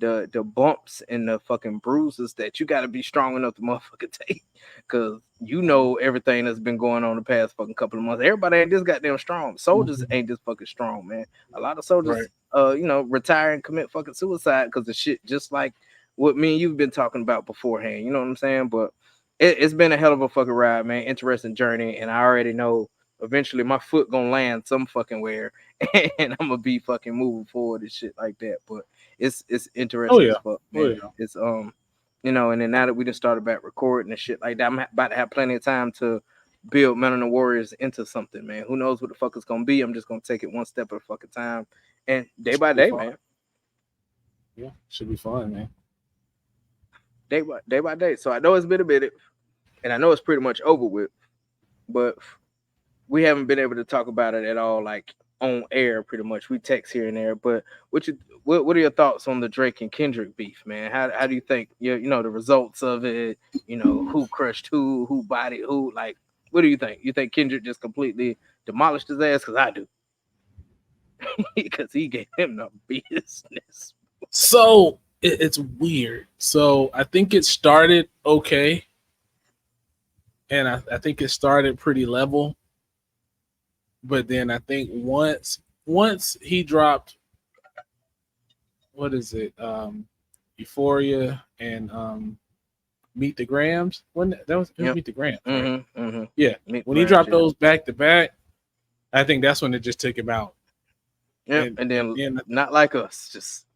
the bumps and the fucking bruises that you got to be strong enough to motherfucking take, because you know everything that's been going on the past fucking couple of months. Everybody ain't this goddamn strong. Soldiers ain't this fucking strong, man. A lot of soldiers, retire and commit fucking suicide because of shit just like what me and you've been talking about beforehand. You know what I'm saying? But it's been a hell of a fucking ride, man. Interesting journey, and I already know eventually my foot gonna land some fucking where, and I'm gonna be fucking moving forward and shit like that. But it's interesting as fuck, man. It's and then now that we just started back recording and shit like that, I'm about to have plenty of time to build Men and the Warriors into something, man. Who knows what the fuck it's gonna be? I'm just gonna take it one step at a fucking time, and day by day, man. Yeah, should be fun, man. Day by day. So I know it's been a minute, and I know it's pretty much over with, but we haven't been able to talk about it at all, like on air. Pretty much, we text here and there. But what are your thoughts on the Drake and Kendrick beef, man? How do you think the results of it? Who crushed who bodied who? Like, what do you think? You think Kendrick just completely demolished his ass? Because I do, because he gave him the business. So it's weird. So I think it started okay, and I think it started pretty level. But then I think once he dropped, what is it? Euphoria and Meet the Grams. When that was Meet the Grams, right? Yeah. When he dropped those back to back, I think that's when it just took him out. Yeah, and then Not Like Us, just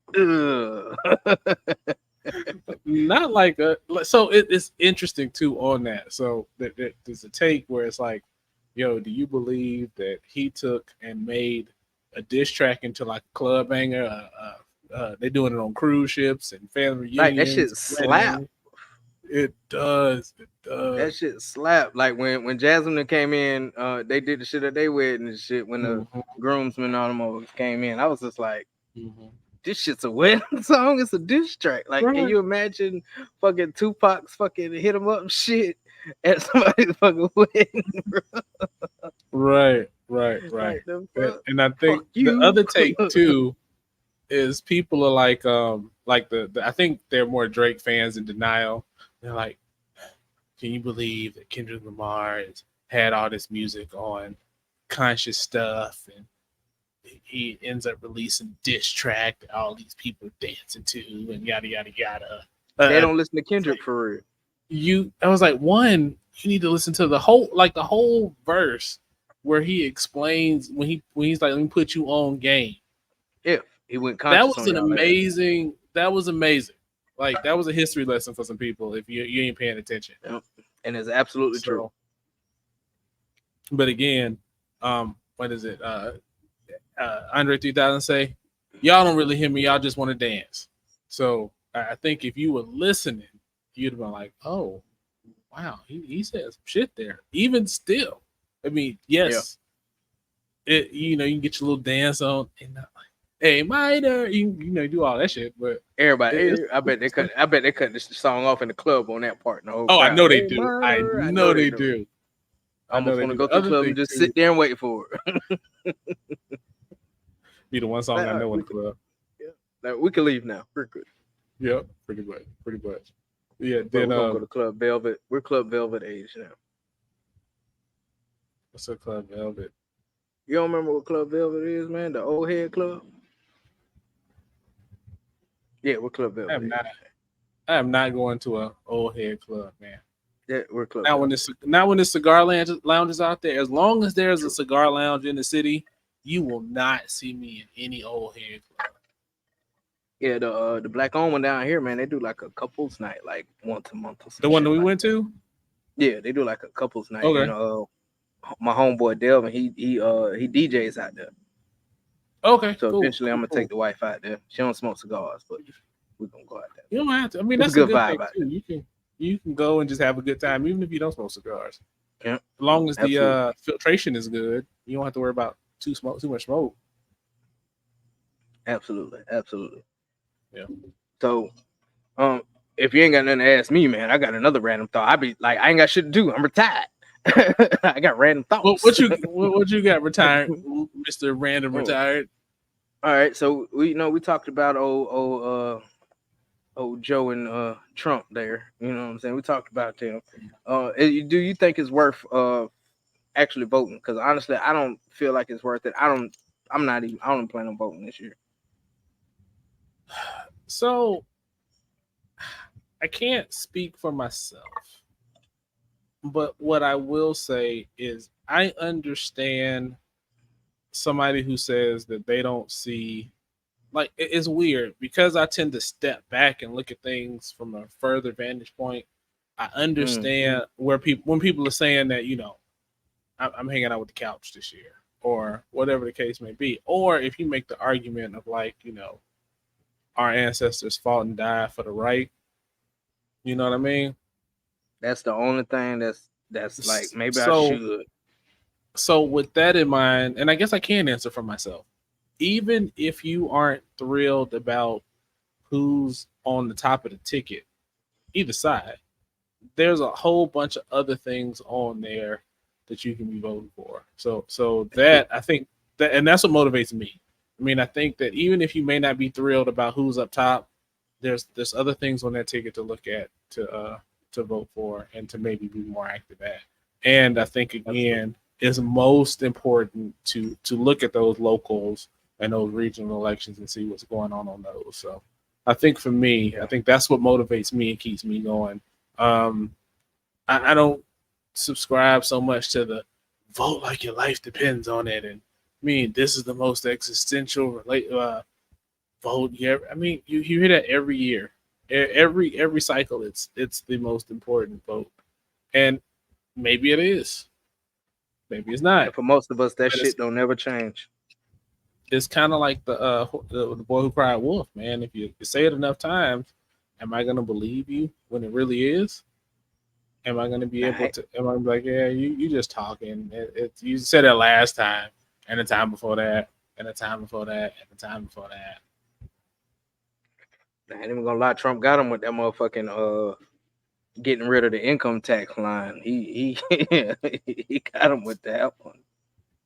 not like a. So it's interesting too on that. So there's a take where it's like, yo, do you believe that he took and made a diss track into like a club banger? They're doing it on cruise ships and family reunions. Like, that shit slap. It does. That shit slap. Like when Jasmine came in, they did the shit at their wedding and shit. When the groomsmen and all them came in, I was just like, this shit's a wedding song. It's a diss track. Like, can you imagine fucking Tupac's fucking hit him up shit at somebody's fucking wedding, bro? Right. And I think the other take too is people are like I think they're more Drake fans in denial. They're like, can you believe that Kendrick Lamar has had all this music on conscious stuff, and he ends up releasing diss track that all these people dancing to, and yada yada yada. They don't listen to Kendrick for real. I was like, one, you need to listen to the whole verse where he explains when he's like, let me put you on game. If he went conscious, that was amazing. Like, that was a history lesson for some people if you ain't paying attention. Yep. And it's absolutely true. But again, what is it? Andre 3000 say, y'all don't really hear me, y'all just want to dance. So I think if you were listening, you'd have been like, oh, wow, he said some shit there. Even still, I mean, yes, you can get your little dance on and not like, hey, minor, you do all that shit, but everybody, I bet they cut this song off in the club on that part. I know they do. I know they do. I almost want to go to the club and just sit there and wait for it. Be the one song I know in the club. Yeah, like, we can leave now. We're good. Yep, pretty much. Yeah, then we're gonna go to Club Velvet. We're Club Velvet age now. What's a Club Velvet? You don't remember what Club Velvet is, man? The old head club. Yeah, we're Club Velvet. I am not going to an old head club, man. Yeah, we're Club. Not when the cigar lounges out there. As long as there's a cigar lounge in the city, you will not see me in any old head club. Yeah, the black owned one down here, man. They do like a couples night, like once a month or something. The one that we went to? Yeah, they do like a couples night. Okay. My homeboy Delvin, he DJs out there. Okay. So eventually, I'm gonna take the wife out there. She don't smoke cigars, but we're gonna go out there. You don't have to. I mean, that's a good vibe too. You can go and just have a good time, even if you don't smoke cigars. Yeah. As long as the filtration is good, you don't have to worry about too much smoke. Absolutely. Yeah. So, if you ain't got nothing to ask me, man, I got another random thought. I be like, I ain't got shit to do. I'm retired. I got random thoughts. Well, what you got retired, Mr. Random Retired? All right, so we talked about old Joe and Trump there. You know what I'm saying? We talked about them. Do you think it's worth actually voting? Because honestly, I don't feel like it's worth it. I don't. I'm not even. I don't plan on voting this year. So I can't speak for myself, but what I will say is I understand somebody who says that they don't see, like, it's weird because I tend to step back and look at things from a further vantage point. I Mm, understand where people, when people are saying that, I'm hanging out with the couch this year, or whatever the case may be. Or if you make the argument of, like, our ancestors fought and died for the right, you know what I mean? that's the only thing that's like maybe I So, should. with that in mind, and I guess I can answer for myself, even if you aren't thrilled about who's on the top of the ticket, either side, there's a whole bunch of other things on there that you can be voting for. So That's true. that, I think that, and that's what motivates me. I mean, I think that even if you may not be thrilled about who's up top, there's other things on that ticket to look at, to vote for, and to maybe be more active at. And I think, Absolutely. again, it's most important to look at those locals and those regional elections and see what's going on those. So I think for me, I Yeah. think that's what motivates me and keeps me going. Um, I don't subscribe so much to the vote like your life depends on it, and I mean this is the most existential vote. Yeah, I mean you hear that every year, every cycle. It's the most important vote, and maybe it is, maybe it's not, And for most of us, that but it's shit don't never change. it's kind of like the boy who cried wolf, man. If you say it enough times, am I gonna believe you when it really is? Am I going to be able Nah, to? Am I gonna be like, yeah, you just talking? You said it last time, and the time before that, and the time before that, and the time before that. I ain't even gonna lie. Trump got him with that motherfucking getting rid of the income tax line. He he got him with that one.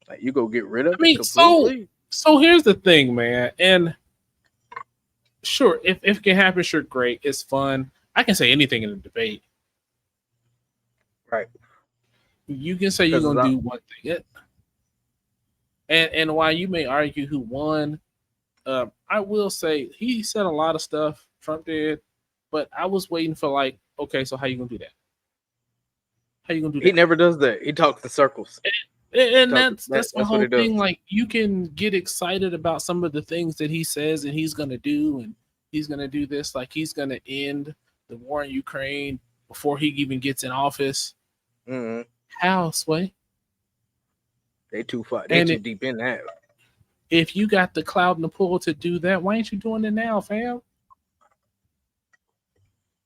Like you go get rid I of it mean, so completely. so here's the thing, man. And sure, if it can happen, sure, great. It's fun. I can say anything in a debate. Right. You can say you're Because it's gonna all, do one thing, and while you may argue who won, I will say he said a lot of stuff. Trump did, but I was waiting for, like, okay, so how you gonna do that? How you gonna do he that? never does that. He talks in circles. He And talk that's my that's what he whole does. thing. Like, you can get excited about some of the things that he says and he's gonna do, and he's gonna do this, like he's gonna end the war in Ukraine before he even gets in office. Hmm. How, Sway? They too far. They And too deep in that. if you got the cloud and the pull to do that, why ain't you doing it now, fam?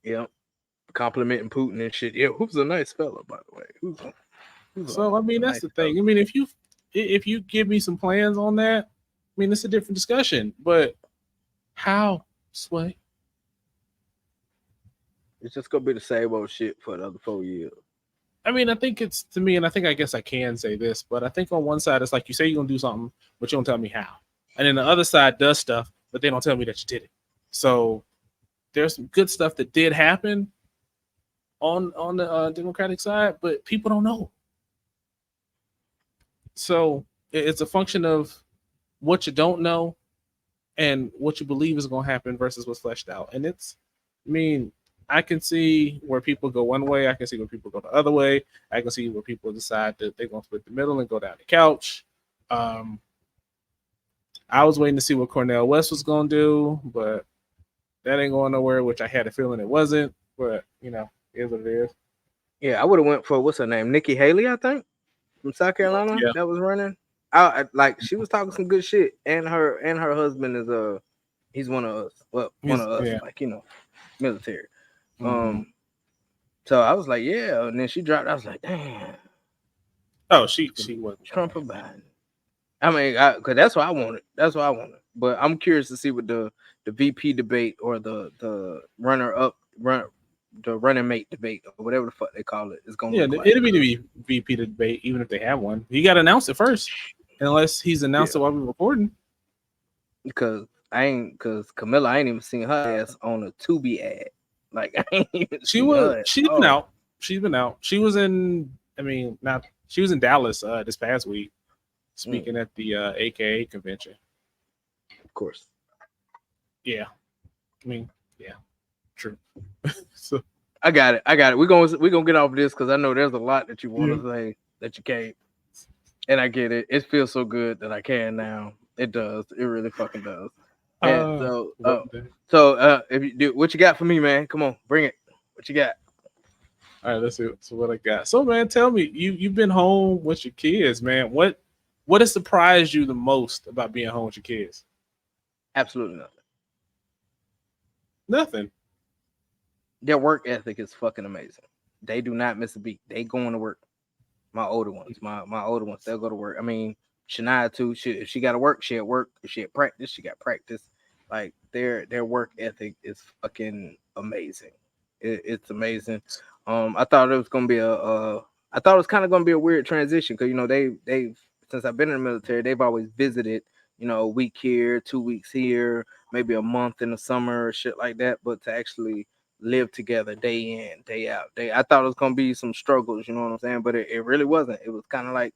Yeah. Complimenting Putin and shit. Yeah, who's a nice fella, by the way. So I mean, a that's nice the fella. thing. I mean, if you give me some plans on that, I mean, it's a different discussion. But how, Sway? It's just gonna be the same old shit for the other 4 years. I mean, I think it's, to me, and I think, I guess I can say this, but I think on one side it's like you say you're gonna do something, but you don't tell me how, and then the other side does stuff, but they don't tell me that you did it. So there's some good stuff that did happen on the Democratic side, but people don't know. So it's a function of what you don't know and what you believe is going to happen versus what's fleshed out. And it's, I mean, I can see where people go one way. I can see where people go the other way. I can see where people decide that they're going to split the middle and go down the couch. Um, I was waiting to see what Cornell West was going to do, but that ain't going nowhere, which I had a feeling it wasn't. But, it is what it is. Yeah, I would have went for what's her name, Nikki Haley, I think, from South Carolina, Yeah. that was running. Like she was talking some good shit, and her husband is he's one of us. Well, one of us, Yeah. like military. Mm-hmm. Um, so I was like, yeah, and then she dropped. I was like, damn, Oh, she wasn't going Trump to or win, man. Biden. I mean, cause that's what I wanted. That's what I wanted. But I'm curious to see what the VP debate or the runner up run the running mate debate or whatever the fuck they call it is gonna Yeah, look like. it'll be the VP debate, even if they have one. You got to announce it first, unless he's announced Yeah, it while we're recording. because I ain't because Camilla, I ain't even seen her ass on a Tubi ad. Like I ain't even She seen was. her at She's been all. out. She's been out. She was in. I mean, not. She was in Dallas this past week, speaking at the AKA convention. Of course. Yeah. I mean, yeah. True. So I got it. I got it. We're gonna get off this because I know there's a lot that you want yeah. to say that you can't. And I get it. It feels so good that I can now. It does. It really fucking does. And so, One day. if you do, what you got for me, man? Come on, bring it. What you got? All right, let's see what I got. So, man, tell me, you've been home with your kids, man. What has surprised you the most about being home with your kids? Absolutely nothing. Nothing. Their work ethic is fucking amazing. They do not miss a beat. They going to work. My older ones, my older ones, they'll go to work. I mean, Shania too. If she got to work, she at work. If she at practice, she got practice. Like their work ethic is fucking amazing. It's amazing. I thought it was gonna be I thought it was kind of gonna be a weird transition because they've since I've been in the military, they've always visited. A week here, 2 weeks here, maybe a month in the summer, shit like that. But to actually live together day in, day out. I thought it was gonna be some struggles, you know what I'm saying? But it really wasn't. It was kind of like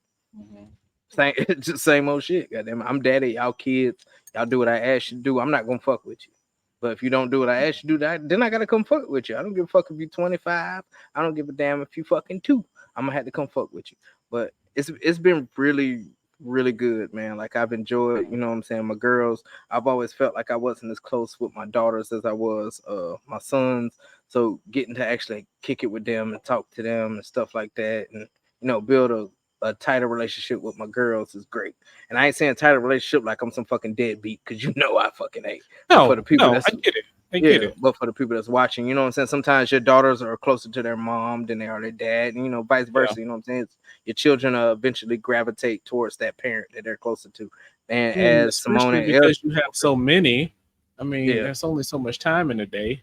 same just same old shit. Goddamn, I'm daddy, y'all kids, y'all do what I ask you to do. I'm not gonna fuck with you. But if you don't do what I ask you to do, then I gotta come fuck with you. I don't give a fuck if you 25. I don't give a damn if you fucking 2. I'm gonna have to come fuck with you. But it's been really, really good, man. Like I've enjoyed, you know what I'm saying, my girls. I've always felt like I wasn't as close with my daughters as I was my sons. So getting to actually kick it with them and talk to them and stuff like that, and build a tighter relationship with my girls is great. And I ain't saying tighter relationship like I'm some fucking deadbeat, because I fucking hate. But for No, the people no, that's I get it. I get yeah, it. but for the people that's watching, you know what I'm saying? Sometimes your daughters are closer to their mom than they are their dad, and vice Yeah. versa. You know what I'm saying? Your children eventually gravitate towards that parent that they're closer to. And I mean, as Simone especially and El, because you have so many. I mean, yeah, there's only so much time in a day.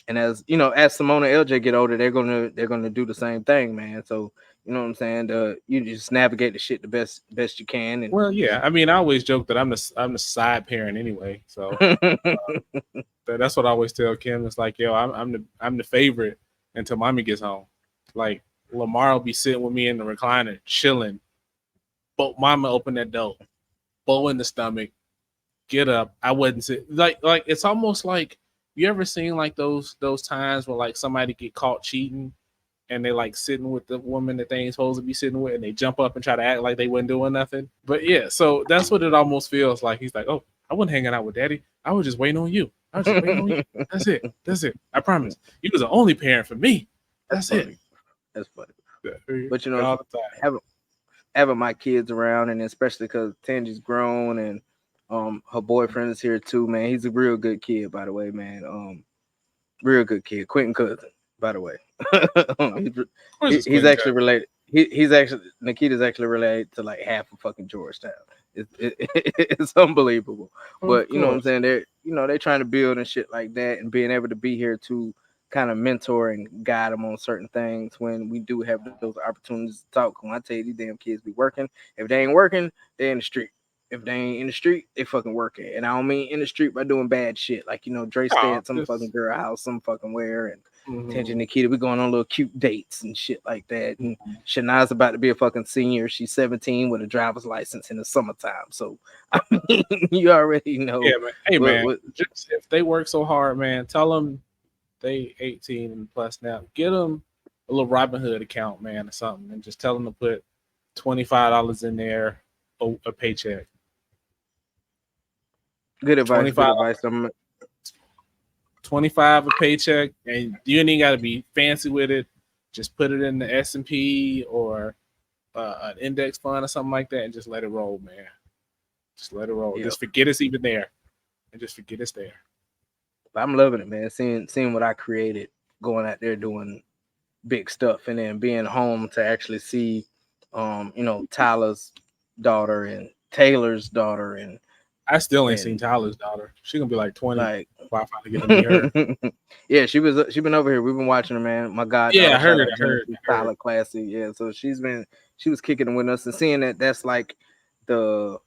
and as Simone and LJ get older, they're gonna do the same thing, man. So you know what I'm saying? You just navigate the shit the best you can, Well, yeah. I mean, I always joke that I'm the side parent anyway. So and that's what I always tell Kim. It's like, yo, I'm the favorite until mommy gets home. Like Lamar will be sitting with me in the recliner, chilling. But mama open that door, bow in the stomach, get up. I wouldn't sit like it's almost like you ever seen like those times where like somebody get caught cheating and they like sitting with the woman that they ain't supposed to be sitting with and they jump up and try to act like they wasn't doing nothing. But yeah, so that's what it almost feels like. He's like, oh, I wasn't hanging out with daddy. I was just waiting on you. I was just waiting on you. That's it. That's it. I promise. You was the only parent for me. that's That's it. funny. That's funny. Yeah, But all the time. having my kids around, and especially because Tangi's grown and her boyfriend is here too, man. He's a real good kid, by the way, man. Real good kid, Quentin cousin, by the way. he's, Of course, it's he's Quentin actually Cut. related. He's actually Nikita's actually related to like half of fucking Georgetown. It's unbelievable. Of But you know what I'm course. saying? They're trying to build and shit like that, and being able to be here to kind of mentor and guide them on certain things when we do have those opportunities to talk. When I tell you, these damn kids be working. If they ain't working, they're in the street. If they ain't in the street, they fucking working. And I don't mean in the street by doing bad shit. Like, Dre stay Oh, at some fucking just girl house, some fucking where, and Tenji and mhm. Nikita, we going on little cute dates and shit like that. And Shana's about to be a fucking senior. She's 17 with a driver's license in the summertime. So, I mean, you already Yeah, know man. Hey, what, man. what Just if they work so hard, man, tell them they 18 and plus now. Get them a little Robin Hood account, man, or something, and just tell them to put $25 in there a paycheck. good advice, Twenty good five, advice. 25 a paycheck, and you ain't got to be fancy with it. Just put it in the S&P or an index fund or something like that, and just let it roll, man. Just let it roll. Yeah, Just forget it's even there, and just forget it's there. I'm loving it, man. Seeing what I created, going out there doing big stuff, and then being home to actually see, Tyler's daughter and Taylor's daughter, I still ain't seen and Tyler's daughter. She gonna be like 20 like, before I finally get to meet her. yeah, she been over here. We've been watching her, man. My Yeah, goddaughter, I shout heard, out I heard, Genesis I heard. Tyler, classy. Yeah, so she was kicking it with us, and seeing that that's like the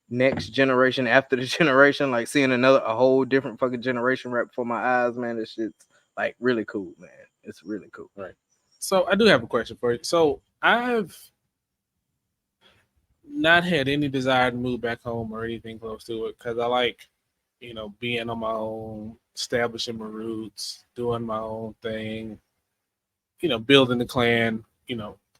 next generation after the generation, like seeing a whole different fucking generation right before my eyes, man. This shit's like really cool, man. It's really cool. Right. So I do have a question for you. So I've not had any desire to move back home or anything close to it because I like, being on my own, establishing my roots, doing my own thing, building the clan,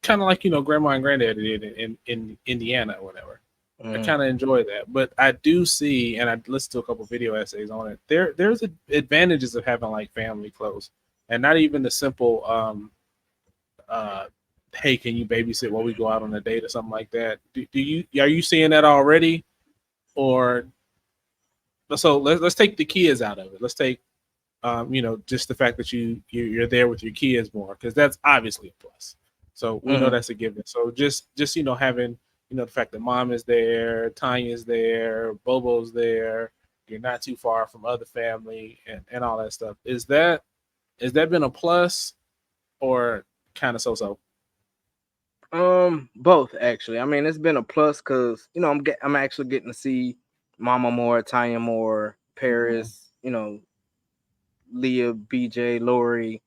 kind of like, grandma and granddaddy did in Indiana or whatever. I Mm. kind of enjoy that, but I do see, and I listened to a couple video essays on it. There's advantages of having like family close, and not even the simple uh, hey, can you babysit while we go out on a date or something like that? Do you are you seeing that already, or so? Let's take the kids out of it. Let's take just the fact that you're there with your kids more because that's obviously a plus. So we know Mm. that's a given. So just having the fact that mom is there, Tanya's there, Bobo's there, you're not too far from other family and all that stuff. Is that been a plus or kind of so? Both actually. I mean, it's been a plus because I'm actually getting to see Mama more, Tanya more, Mm-hmm. Paris, Leah, BJ, Lori,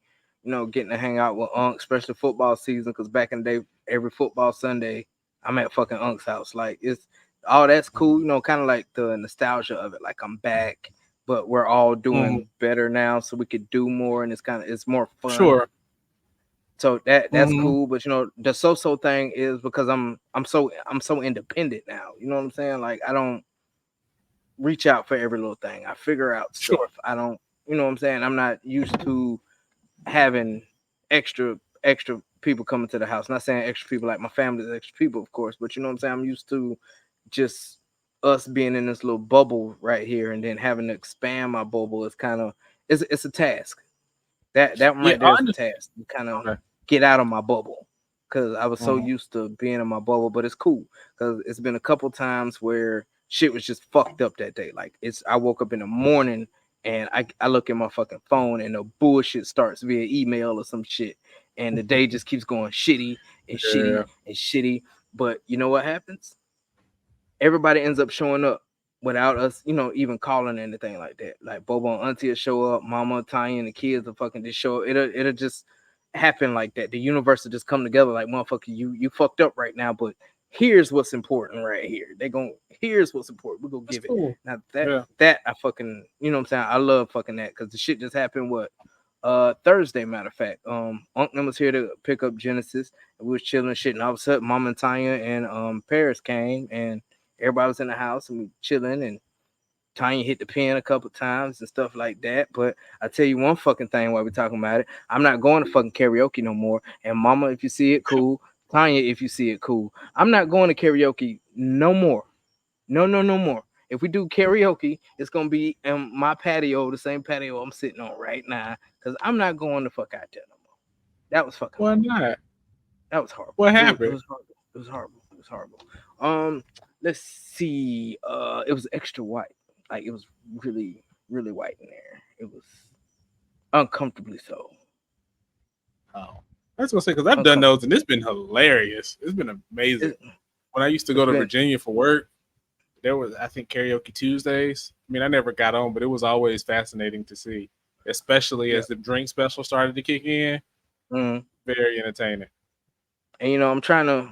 getting to hang out with Unc, especially football season. Because back in the day, every football Sunday, I'm at fucking Unc's house. Like it's all that's cool. Kind of like the nostalgia of it. Like I'm back, but we're all Mm-hmm. doing better now, so we could do more, and it's more fun. Sure. So that's Mm-hmm. cool. But the so thing is because I'm so independent now. You know what I'm saying? Like I don't reach out for every little thing. I figure out Sure. stuff. I don't. You know what I'm saying? I'm not used to having extra people coming to the house. Not saying extra people like my family's extra people, of course, but you know what I'm saying. I'm used to just us being in this little bubble right here, and then having to expand my bubble is kind of it's a task. That one Yeah, right I there is a understand. task to kind of Okay. get out of my bubble because I was so Mm-hmm. used to being in my bubble. But it's cool because it's been a couple times where shit was just fucked up that day. Like I woke up in the morning and I look at my fucking phone and the bullshit starts via email or some shit, and the day just keeps going shitty and shitty Yeah. and shitty. But you know what happens? Everybody ends up showing up without us, even calling anything like that. Like Bobo and Auntie will show up, Mama, Tanya, and the kids will fucking just show up. It'll just happen like that. The universe will just come together like motherfucker, you fucked up right now, but here's what's important right here. Here's what's important. We're gonna That's give it. cool. Now that Yeah. that I fucking what I'm saying, I love fucking that because the shit just happened Thursday, matter of fact. Unc was here to pick up Genesis and we was chilling shit, and all of a sudden Mama and Tanya and Paris came and everybody was in the house and we chilling, and Tanya hit the pen a couple times and stuff like that. But I tell you one fucking thing while we're talking about it, I'm not going to fucking karaoke no more. And Mama, if you see it, cool. Tanya, if you see it, cool. I'm not going to karaoke no more. No, no, no more. If we do karaoke, it's gonna be in my patio, the same patio I'm sitting on right now, because I'm not going to fuck out there no more. That was fucking Why horrible. not? That was horrible. What It happened? was horrible. It was horrible. It was horrible. Um, let's see. It was extra white. Like it was really, really white in there. It was uncomfortably so. Oh, I was gonna say because I've done those Uncomfortable. and it's been hilarious. It's been amazing. It, When I used to go it's to been Virginia for work, there was I think karaoke Tuesdays. I mean, I never got on, but it was always fascinating to see, especially yeah. as the drink special started to kick in. Mm. Very entertaining. And I'm trying to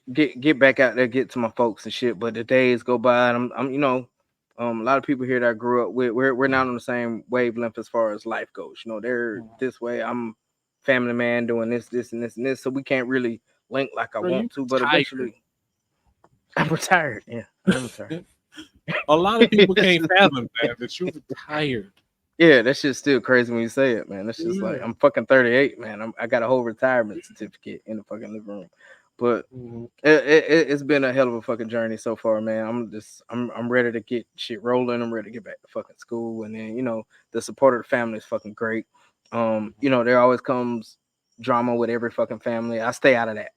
get back out there, get to my folks and shit. But the days go by, and a lot of people here that I grew up with, we're not on the same wavelength as far as life goes. They're this way. I'm family man doing this, and this, and this, so we can't really link like I Bro, you want to. But tired. eventually, I'm retired. Yeah, I'm retired. A lot of people can't fathom that you're retired. Yeah, that shit's still crazy when you say it, man. That's just like Yeah. I'm fucking 38, man. I got a whole retirement certificate in the fucking living room, but Mhm. it's been a hell of a fucking journey so far, man. I'm ready to get shit rolling. I'm ready to get back to fucking school, and then the support of the family is fucking great. There always comes drama with every fucking family. I stay out of that.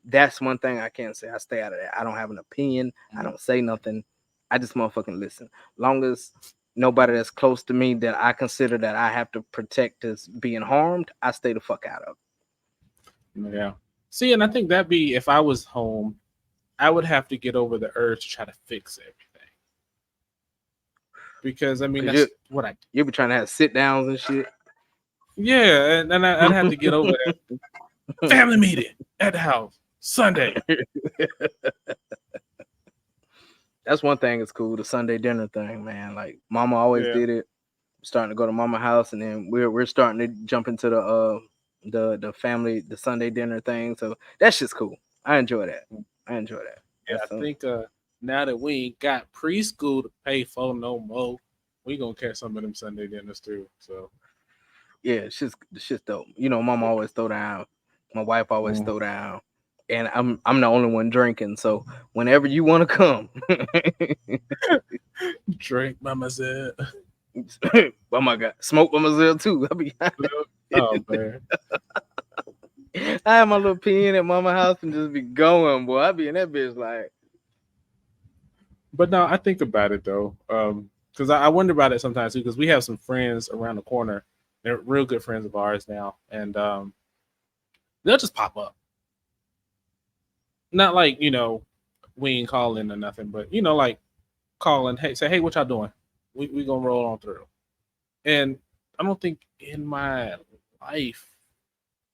That's one thing I can say. I stay out of that. I don't have an opinion. I don't say nothing. I just motherfucking listen. Long as nobody that's close to me that I consider that I have to protect is being harmed, I stay the fuck out of Yeah. See, and I think that'd be if I was home. I would have to get over the urge to try to fix everything because I mean Cause that's what I you be trying to have sit downs and shit. yeah, and I'd have to get over that family meeting at the house Sunday. That's one thing that's cool, the Sunday dinner thing, man. Like mama always Yeah, did it. Starting to go to mama house, and then we're starting to jump into the family, the Sunday dinner thing. So that's just cool. I enjoy that. I enjoy that. yeah. I That's think now that we ain't got preschool to pay for no more, we gonna catch some of them Sunday dinners too. So yeah, it's just dope. You know, mama always throw down. My wife always Mhm. throw down. And I'm the only one drinking. So whenever you want to come, Drake, Mama said. oh my god, smoke by myself too. Oh man. I have my little pen at mama house and just be going, boy. I be in that bitch like, But no, I think about it though, because I wonder about it sometimes too. Because we have some friends around the corner; they're real good friends of ours now, and they'll just pop up. Not like we ain't calling or nothing, but like calling, hey, say, hey, what y'all doing? We gonna roll on through. And I don't think in my life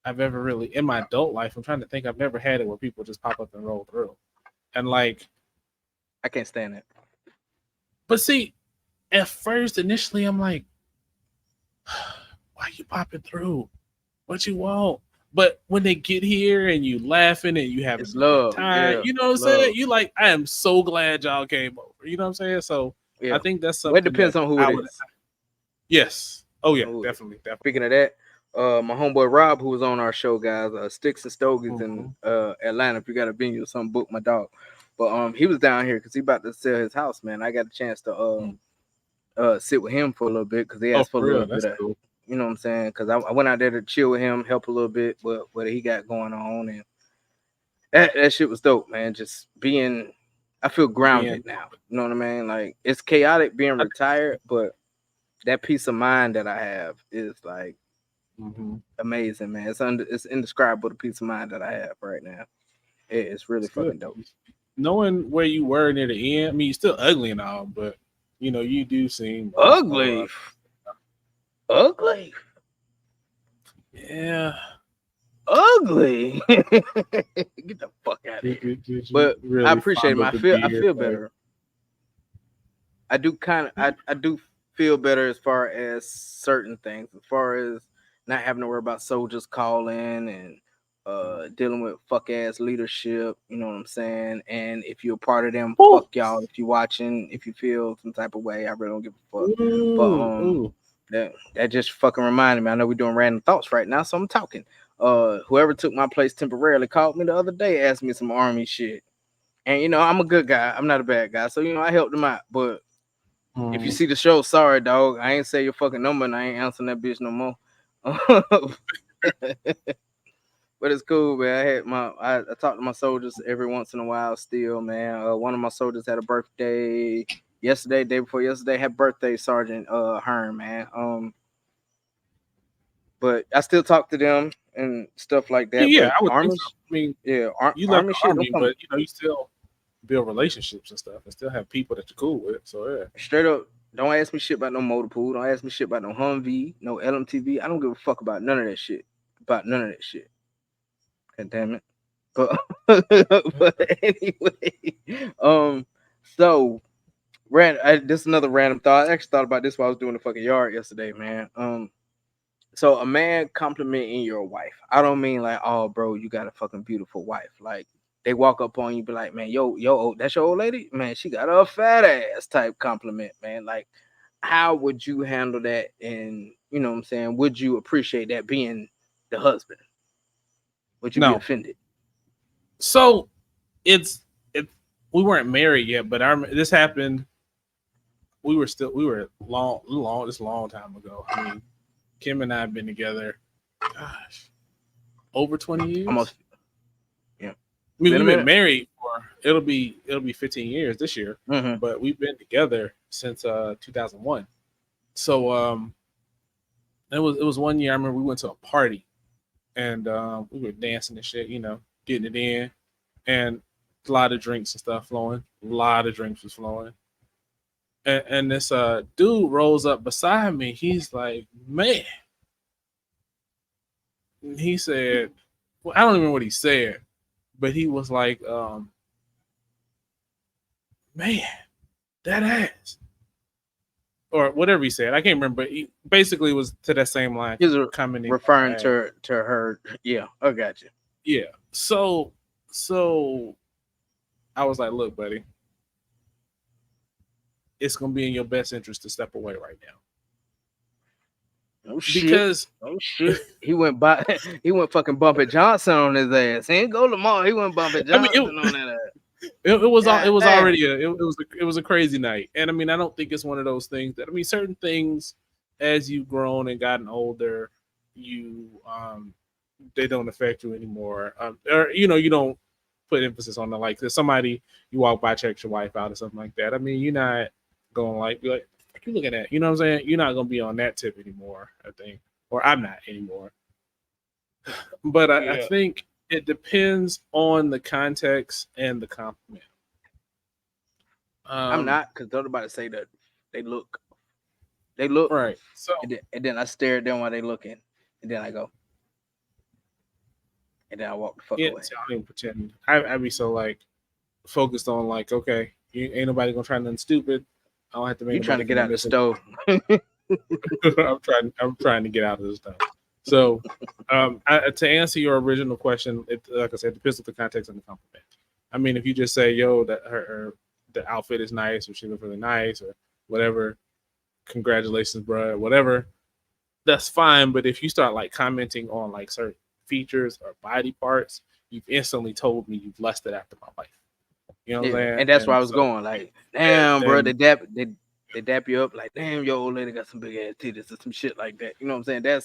I've ever really in my adult life. I'm trying to think. I've never had it where people just pop up and roll through, and like, I can't stand it. but see, at first, initially, I'm like, why you popping through? What you want? But when they get here and you laughing and you having It's a good love, time, yeah, you know what I'm saying? love, You like, I am so glad y'all came over. You know what I'm saying? So I yeah. think that's Well, it something that depends on who it I would. is. Yes. Oh Depends yeah, on who it is. definitely, definitely. Speaking of that, my homeboy Rob, who was on our show, guys, Sticks and Stogies in Mhm. Atlanta. If you got a venue or something, book my dog. But he was down here because he about to sell his house, man. I got a chance to Mm. sit with him for a little bit because he Oh, asked for a for little real, bit that's of, cool. you know what I'm saying? Because I went out there to chill with him, help a little bit, what he got going on, and that shit was dope, man. Just being, I feel grounded Being, now. You know what I mean? Like it's chaotic being I retired, but that peace of mind that I have is like mm-hmm. amazing, man. It's indescribable the peace of mind that I have right now. It's really It's good. fucking dope. Knowing where you were near the end, I mean, you're still ugly and all, but you do seem a lot more. Ugly, ugly, Yeah. ugly. Get the fuck out of here. Did you But I really appreciate it, man. fondle I the feel I beard? feel Like, better. I do kind of I do feel better as far as certain things, as far as not having to worry about soldiers calling and dealing with fuck ass leadership, you know what I'm saying? And if you're a part of them, ooh, fuck y'all. If you watching, if you feel some type of way, I really don't give a fuck. But ooh. that just fucking reminded me. I know we're doing random thoughts right now, so I'm talking. Whoever took my place temporarily called me the other day, asked me some army shit. And I'm a good guy. I'm not a bad guy. So I helped him out. But if you Mm. see the show, sorry, dog. I ain't say your fucking number and I ain't answering that bitch no more. But it's cool, man. I talk to my soldiers every once in a while still, man. One of my soldiers had a birthday yesterday, day before yesterday, had birthday, Sergeant Hearn, man. But I still talk to them and stuff like Yeah, that. yeah, But I would think army, so. I mean, yeah, you left army the shit, don't army, come but you still build relationships and stuff, and still have people that you're cool with. So yeah. straight up. Don't ask me shit about no motor pool. Don't ask me shit about no Humvee, no LMTV. I don't give a fuck about none of that shit. About none of that shit. God damn it. But but anyway, so this is another random thought. I actually thought about this while I was doing the fucking yard yesterday, man. So a man complimenting your wife. I don't mean like, oh, bro, you got a fucking beautiful wife. Like they walk up on you, be like, man, that's your old lady, man. She got a fat ass type compliment, man. Like, how would you handle that? And you know what I'm saying? Would you appreciate that being the husband? Would you be No, offended? so it's it. We weren't married yet, but this happened. We were long this long time ago. I mean, Kim and I have been together, gosh, over 20 years. Almost, yeah. I mean, Been a we've been minute. married for it'll be 15 years this year, Mm-hmm. but we've been together since 2001. So it was one year. I remember we went to a party and we were dancing and shit, getting it in. And A lot of drinks and stuff flowing. A lot of drinks was flowing. And this dude rolls up beside me. He's like, man. He said, well, I don't even know what he said, but he was like, man, that ass. Or whatever he said. I can't remember. He basically was to that same line. He was commenting referring to her. Yeah, I got you. Yeah. So I was like, look, buddy, it's gonna be in your best interest to step away right now. Oh shit. Because he went fucking bumping Johnson on his ass. He didn't go Lamar. He went bumping Johnson on that ass. It was already it was a crazy night. And I mean, I don't think it's one of those things that, I mean, certain things as you've grown and gotten older, you they don't affect you anymore. Or you don't put emphasis on the, like, there's somebody you walk by, check your wife out or something like that. I mean, you're not going be like, what you looking at? You know what I'm saying? You're not gonna be on that tip anymore, I think. Or I'm not anymore. But I think it depends on the context and the compliment. I'm not, because they're about to say that they look right. So and then I stare at them while they looking, and then I go, and then I walk the fuck away. I don't even pretend. I be so like focused on, like, okay, ain't nobody gonna try nothing stupid. I don't have to make. You trying to get out of the stove? I'm trying to get out of the stove. So, to answer your original question, like I said, it depends on the context and the compliment. I mean, if you just say, "Yo, that the outfit is nice," or "She looks really nice," or whatever, congratulations, bro, whatever, that's fine. But if you start like commenting on like certain features or body parts, you've instantly told me you've lusted after my wife. You know what I'm saying? And that's where I was going. Like, damn, bro, they dap you up. Like, damn, your old lady got some big ass titties or some shit like that. You know what I'm saying?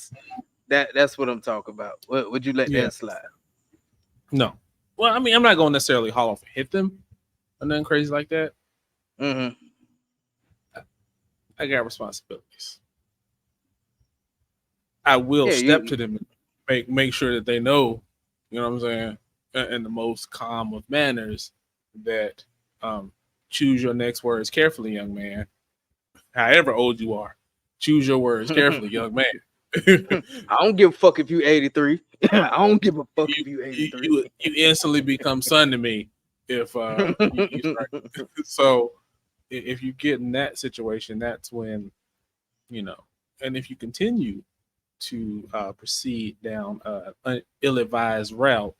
That's what I'm talking about. Would you let that slide? No. Well, I mean, I'm not going to necessarily haul off and hit them or nothing crazy like that. Mm-hmm. I got responsibilities. I will step to them and make sure that they know, you know what I'm saying, in the most calm of manners, that choose your next words carefully, young man. However old you are, choose your words carefully, young man. I don't give a fuck if you 83. I don't give a fuck if you 83. You instantly become son to me if you start. So if you get in that situation, that's when, and if you continue to proceed down an ill-advised route,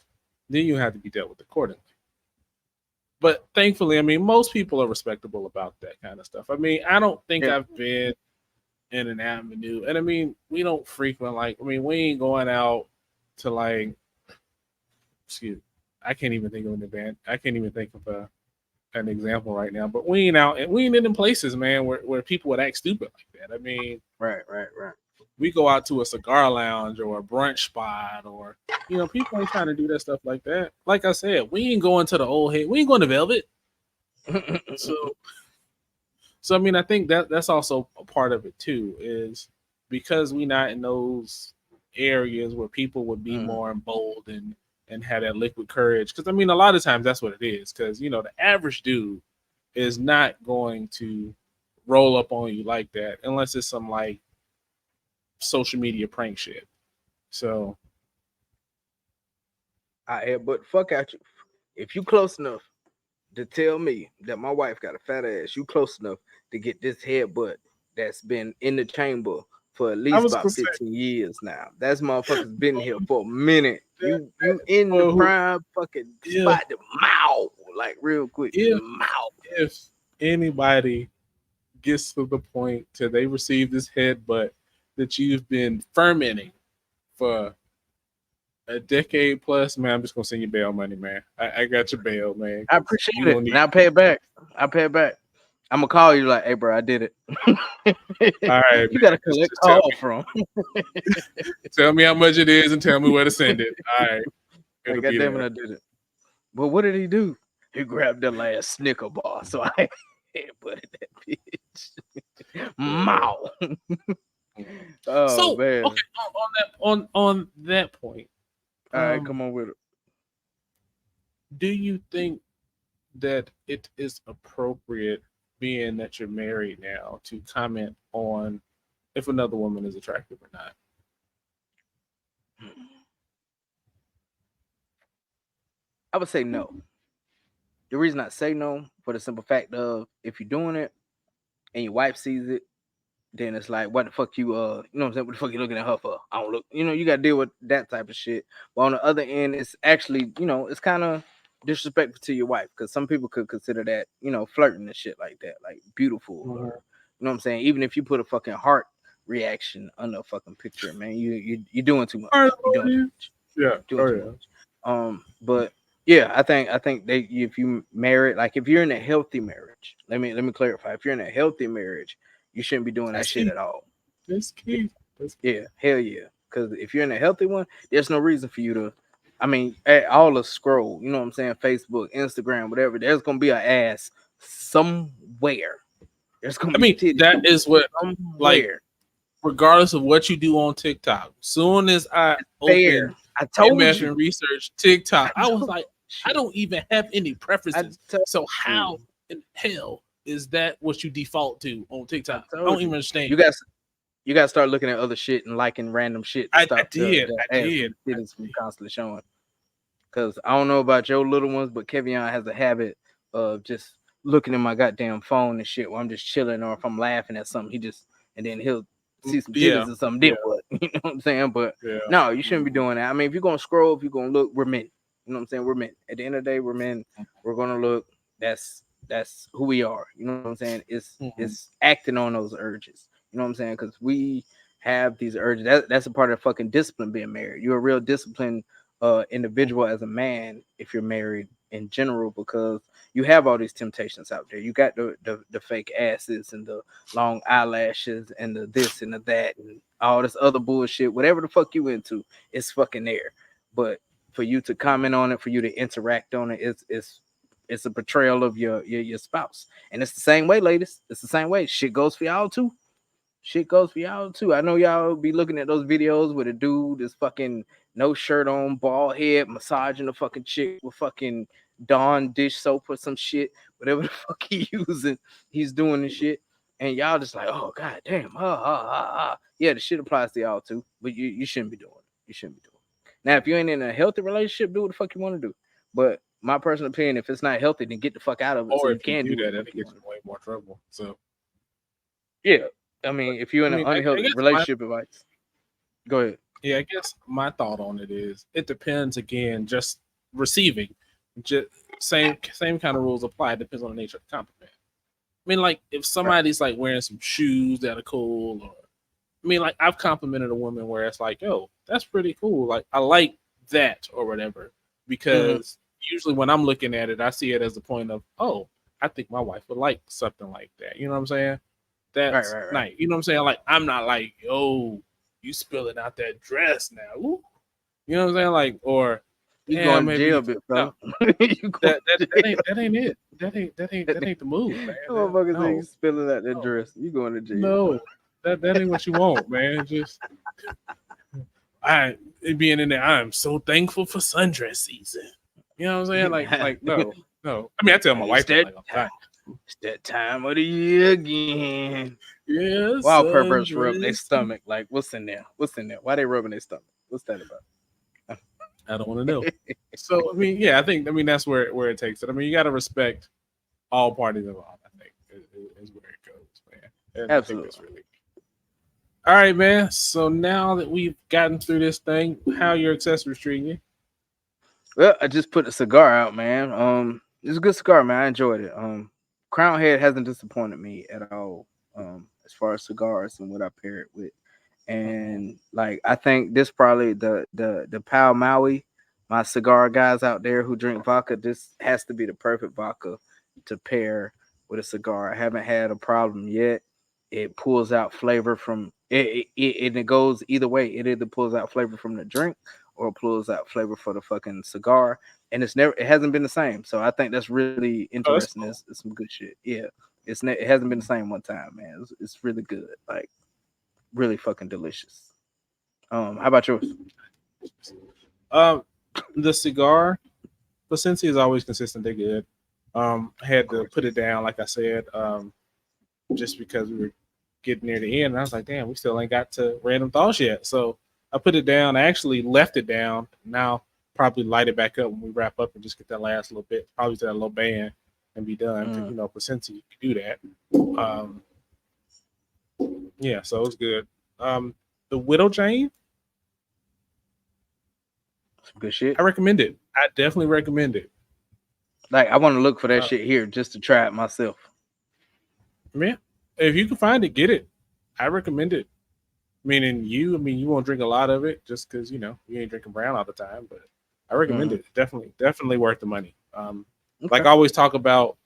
then you have to be dealt with accordingly. But thankfully, I mean, most people are respectable about that kind of stuff. I mean, I don't think I've been in an avenue, and I mean, we don't frequent, like, I mean, we ain't going out to, like, I can't even think of an event. I can't even think of an example right now, but we ain't out, and we ain't in them places, man, where people would act stupid like that. I mean, right. We go out to a cigar lounge or a brunch spot, or, people ain't trying to do that stuff like that. Like I said, we ain't going to the old head. We ain't going to Velvet. So I mean, I think that's also a part of it too, is because we not in those areas where people would be more bold and have that liquid courage. Because I mean, a lot of times that's what it is. Because the average dude is not going to roll up on you like that unless it's some like social media prank shit. So but fuck out you. If you close enough to tell me that my wife got a fat ass, you close enough to get this headbutt that's been in the chamber for at least about 15 years now. That's motherfuckers been here for a minute. You in the prime fucking spot to mouth, like, real quick. Mouth. If anybody gets to the point till they receive this headbutt that you've been fermenting for a decade plus, man, I'm just gonna send you bail money, man. I got your bail, man. I appreciate it. And I'll pay it back. I'm gonna call you like, hey, bro, I did it. All right, you gotta collect call from. Tell me how much it is and tell me where to send it. All right. God damn it, I did it. But what did he do? He grabbed the last Snicker bar, so I put it that bitch. Mow. So, man. Okay, on that point. All right, come on with it. Do you think that it is appropriate, being that you're married now, to comment on if another woman is attractive or not? I would say no. The reason I say no for the simple fact of if you're doing it and your wife sees it, then it's like, what the fuck you know what I'm saying? What the fuck you looking at her for? I don't look, you gotta deal with that type of shit. But on the other end, it's actually, it's kind of disrespectful to your wife because some people could consider that, flirting and shit like that, like beautiful or, you know what I'm saying? Even if you put a fucking heart reaction under a fucking picture, man, you're doing too much. All right, You're doing too much. yeah. Doing Oh too yeah. much. But yeah, I think they if you married, like if you're in a healthy marriage, let me clarify. If you're in a healthy marriage, you shouldn't be doing that That's shit key. at all. That's key. That's key. Yeah, hell yeah. Because if you're in a healthy one, there's no reason for you to. I mean, all the scroll, you know what I'm saying? Facebook, Instagram, whatever. There's gonna be an ass somewhere. There's gonna I be mean, titties that is what, like, somewhere. regardless of what you do on TikTok, soon as I Fair. opened I told MF you. and research TikTok, I I was told like, I you. don't even have any I preferences. told So you. how in hell is that what you default to on I TikTok? I don't told even you. understand. You guys you gotta start looking at other shit and liking random shit to I stop did. the I ass did. and titties from constantly showing. Cause I don't know about your little ones, but Kevion has a habit of just looking at my goddamn phone and shit while I'm just chilling, or if I'm laughing at something, and then he'll see some Yeah. titties or something. Yeah. Then what? You know what I'm saying? But Yeah. no, you shouldn't be doing that. I mean, if you're gonna scroll, if you're gonna look, we're men. You know what I'm saying? We're men. At the end of the day, we're men. We're gonna look. That's who we are. You know what I'm saying? Mhm. It's acting on those urges. You know what I'm saying? Because we have these urges. That's a part of fucking discipline being married. You're a real disciplined individual as a man if you're married in general, because you have all these temptations out there. You got the fake asses and the long eyelashes and the this and the that and all this other bullshit. Whatever the fuck you into, it's fucking there. But for you to comment on it, for you to interact on it, it's a portrayal of your spouse. And it's the same way, ladies. It's the same way. Shit goes for y'all too. Shit goes for y'all too. I know y'all be looking at those videos where the dude is fucking no shirt on, bald head, massaging the fucking chick with fucking Dawn dish soap or some shit, whatever the fuck he using, he's doing this shit. And y'all just like, oh god damn, yeah, the shit applies to y'all too, but you shouldn't be doing it. You shouldn't be doing it. Now, if you ain't in a healthy relationship, do what the fuck you want to do. But my personal opinion, if it's not healthy, then get the fuck out of it so Or you if you can do do what that, the it'll fuck you get want you to in way more trouble. So, do. Yeah, I but mean, if you're I in an mean, I unhealthy guess my relationship advice, go ahead. yeah, I guess my thought on it is it depends again. Just receiving, just same kind of rules apply. It depends on the nature of the compliment. I mean, like if Right. somebody's like wearing some shoes that are cool, or I mean, like I've complimented a woman where it's like, "Yo, that's pretty cool. Like I like that or whatever." Mm-hmm. Because usually when I'm looking at it, I see it as a point of, "Oh, I think my wife would like something like that." You know what I'm saying? Right, That's right, right. nice. You know what I'm saying? Like I'm not like, "Yo, you spilling out that dress now." Ooh. You know what I'm saying? Like, or You damn, going to maybe jail, you big no, fella. You going to jail. that ain't it. That ain't the move, man. That motherfucker say you No, spilling out that no, dress. You going to jail. no. That ain't what you want, man. Just I it being in there, I'm so thankful for sundress season. You know what I'm saying? Like no, no. I mean, I tell my It's wife that that like all the time. time. It's that time of the year again. Yeah, Wild purpose rub their sundress. stomach. Like, what's in there? What's in there? Why they rubbing their stomach? What's that about? I don't want to know. So I mean, yeah, I mean that's where it takes it. I mean, you got to respect all parties involved. I think is where it goes, man. And I think Absolutely. that's really all right, man. So now that we've gotten through this thing, how your accessories treating you? Well, I just put a cigar out, man. It's a good cigar, man. I enjoyed it. Crown Head hasn't disappointed me at all. As far as cigars and what I pair it with, Mhm. and like I think this probably the Pal Maui, my cigar guys out there who drink vodka, this has to be the perfect vodka to pair with a cigar. I haven't had a problem yet. It pulls out flavor from it goes either way. It either pulls out flavor from the drink or pulls out flavor for the fucking cigar, and it hasn't been the same. So I think that's really Oh, that's interesting. cool. It's some good shit. Yeah, it hasn't been the same one time, man. It's really good, like really fucking delicious. How about yours? Um, the cigar, the Sensi is always consistent. They're good. Had to put it down, like I said, just because we were getting near the end. And I was like, damn, we still ain't got to random thoughts yet. So I put it down. I actually left it down. Now probably light it back up when we wrap up and just get that last little bit, probably to that little band and be done. Because Placencia, you can do that. Yeah, so it was good. The Widow chain, some good shit. I recommend it. I definitely recommend it. Like, I want to look for that shit here just to try it myself. Yeah, if you can find it, get it. I recommend it. Meaning you, you won't drink a lot of it just because you ain't drinking brown all the time. But I recommend it. Definitely worth the money. Like I always talk about,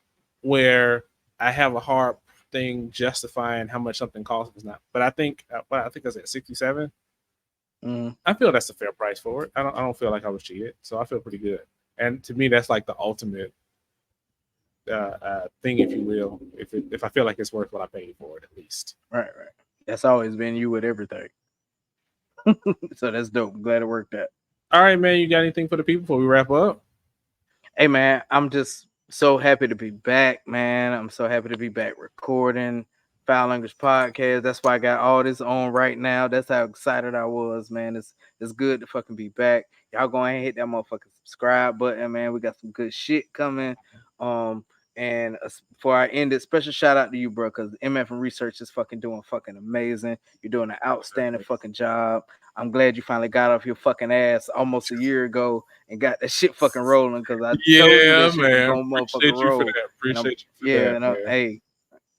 where I have a hard thing justifying how much something costs. It's not, but I think I was at 67. I feel that's a fair price for it. I don't feel like I was cheated, so I feel pretty good. And to me, that's like the ultimate thing, if you will. If I feel like it's worth what I paid for it, at least. Right. That's always been you with everything. So that's dope. I'm glad it worked out. All right, man. You got anything for the people before we wrap up? Hey, man, I'm just so happy to be back, man. I'm so happy to be back recording Foul Language Podcast. That's why I got all this on right now. That's how excited I was, man. It's good to fucking be back. Y'all go ahead and hit that motherfucking subscribe button, man. We got some good shit coming. And before I end it, special shout out to you, bro, because MF and Research is fucking doing fucking amazing. You're doing an outstanding fucking job. I'm glad you finally got off your fucking ass almost a year ago and got that shit fucking rolling, because I told you that shit was gonna motherfucking roll. Appreciate you for that.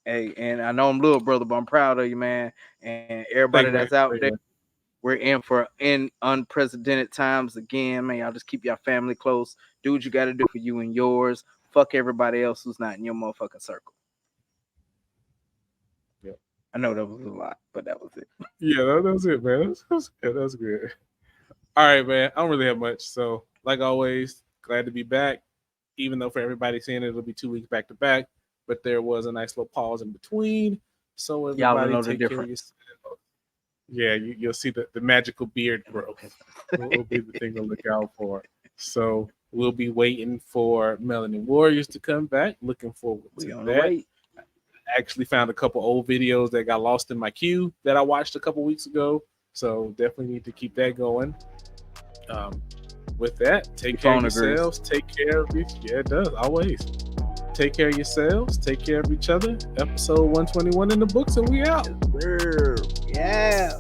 Hey, and I know I'm little brother, but I'm proud of you, man. And everybody that's out there, we're in for unprecedented times again, man. Y'all just keep your family close. Do what you got to do for you and yours. Fuck everybody else who's not in your motherfucking circle. Yep. I know that was a lot, but that was it. Yeah, that was it, man. That was good. All right, man. I don't really have much. So, like always, glad to be back. Even though for everybody seeing it, it'll be 2 weeks back to back, but there was a nice little pause in between. So everybody take care of yourself. Yeah, you'll see the magical beard growth will be the thing to look out for. So we'll be waiting for Melanin Warriors to come back. Looking forward to that. I actually found a couple old videos that got lost in my queue that I watched a couple weeks ago. So definitely need to keep that going. With that, take care of yourselves. Take care of each. Yeah, it does always. Take care of yourselves. Take care of each other. Episode 121 in the books, and we out. Yeah.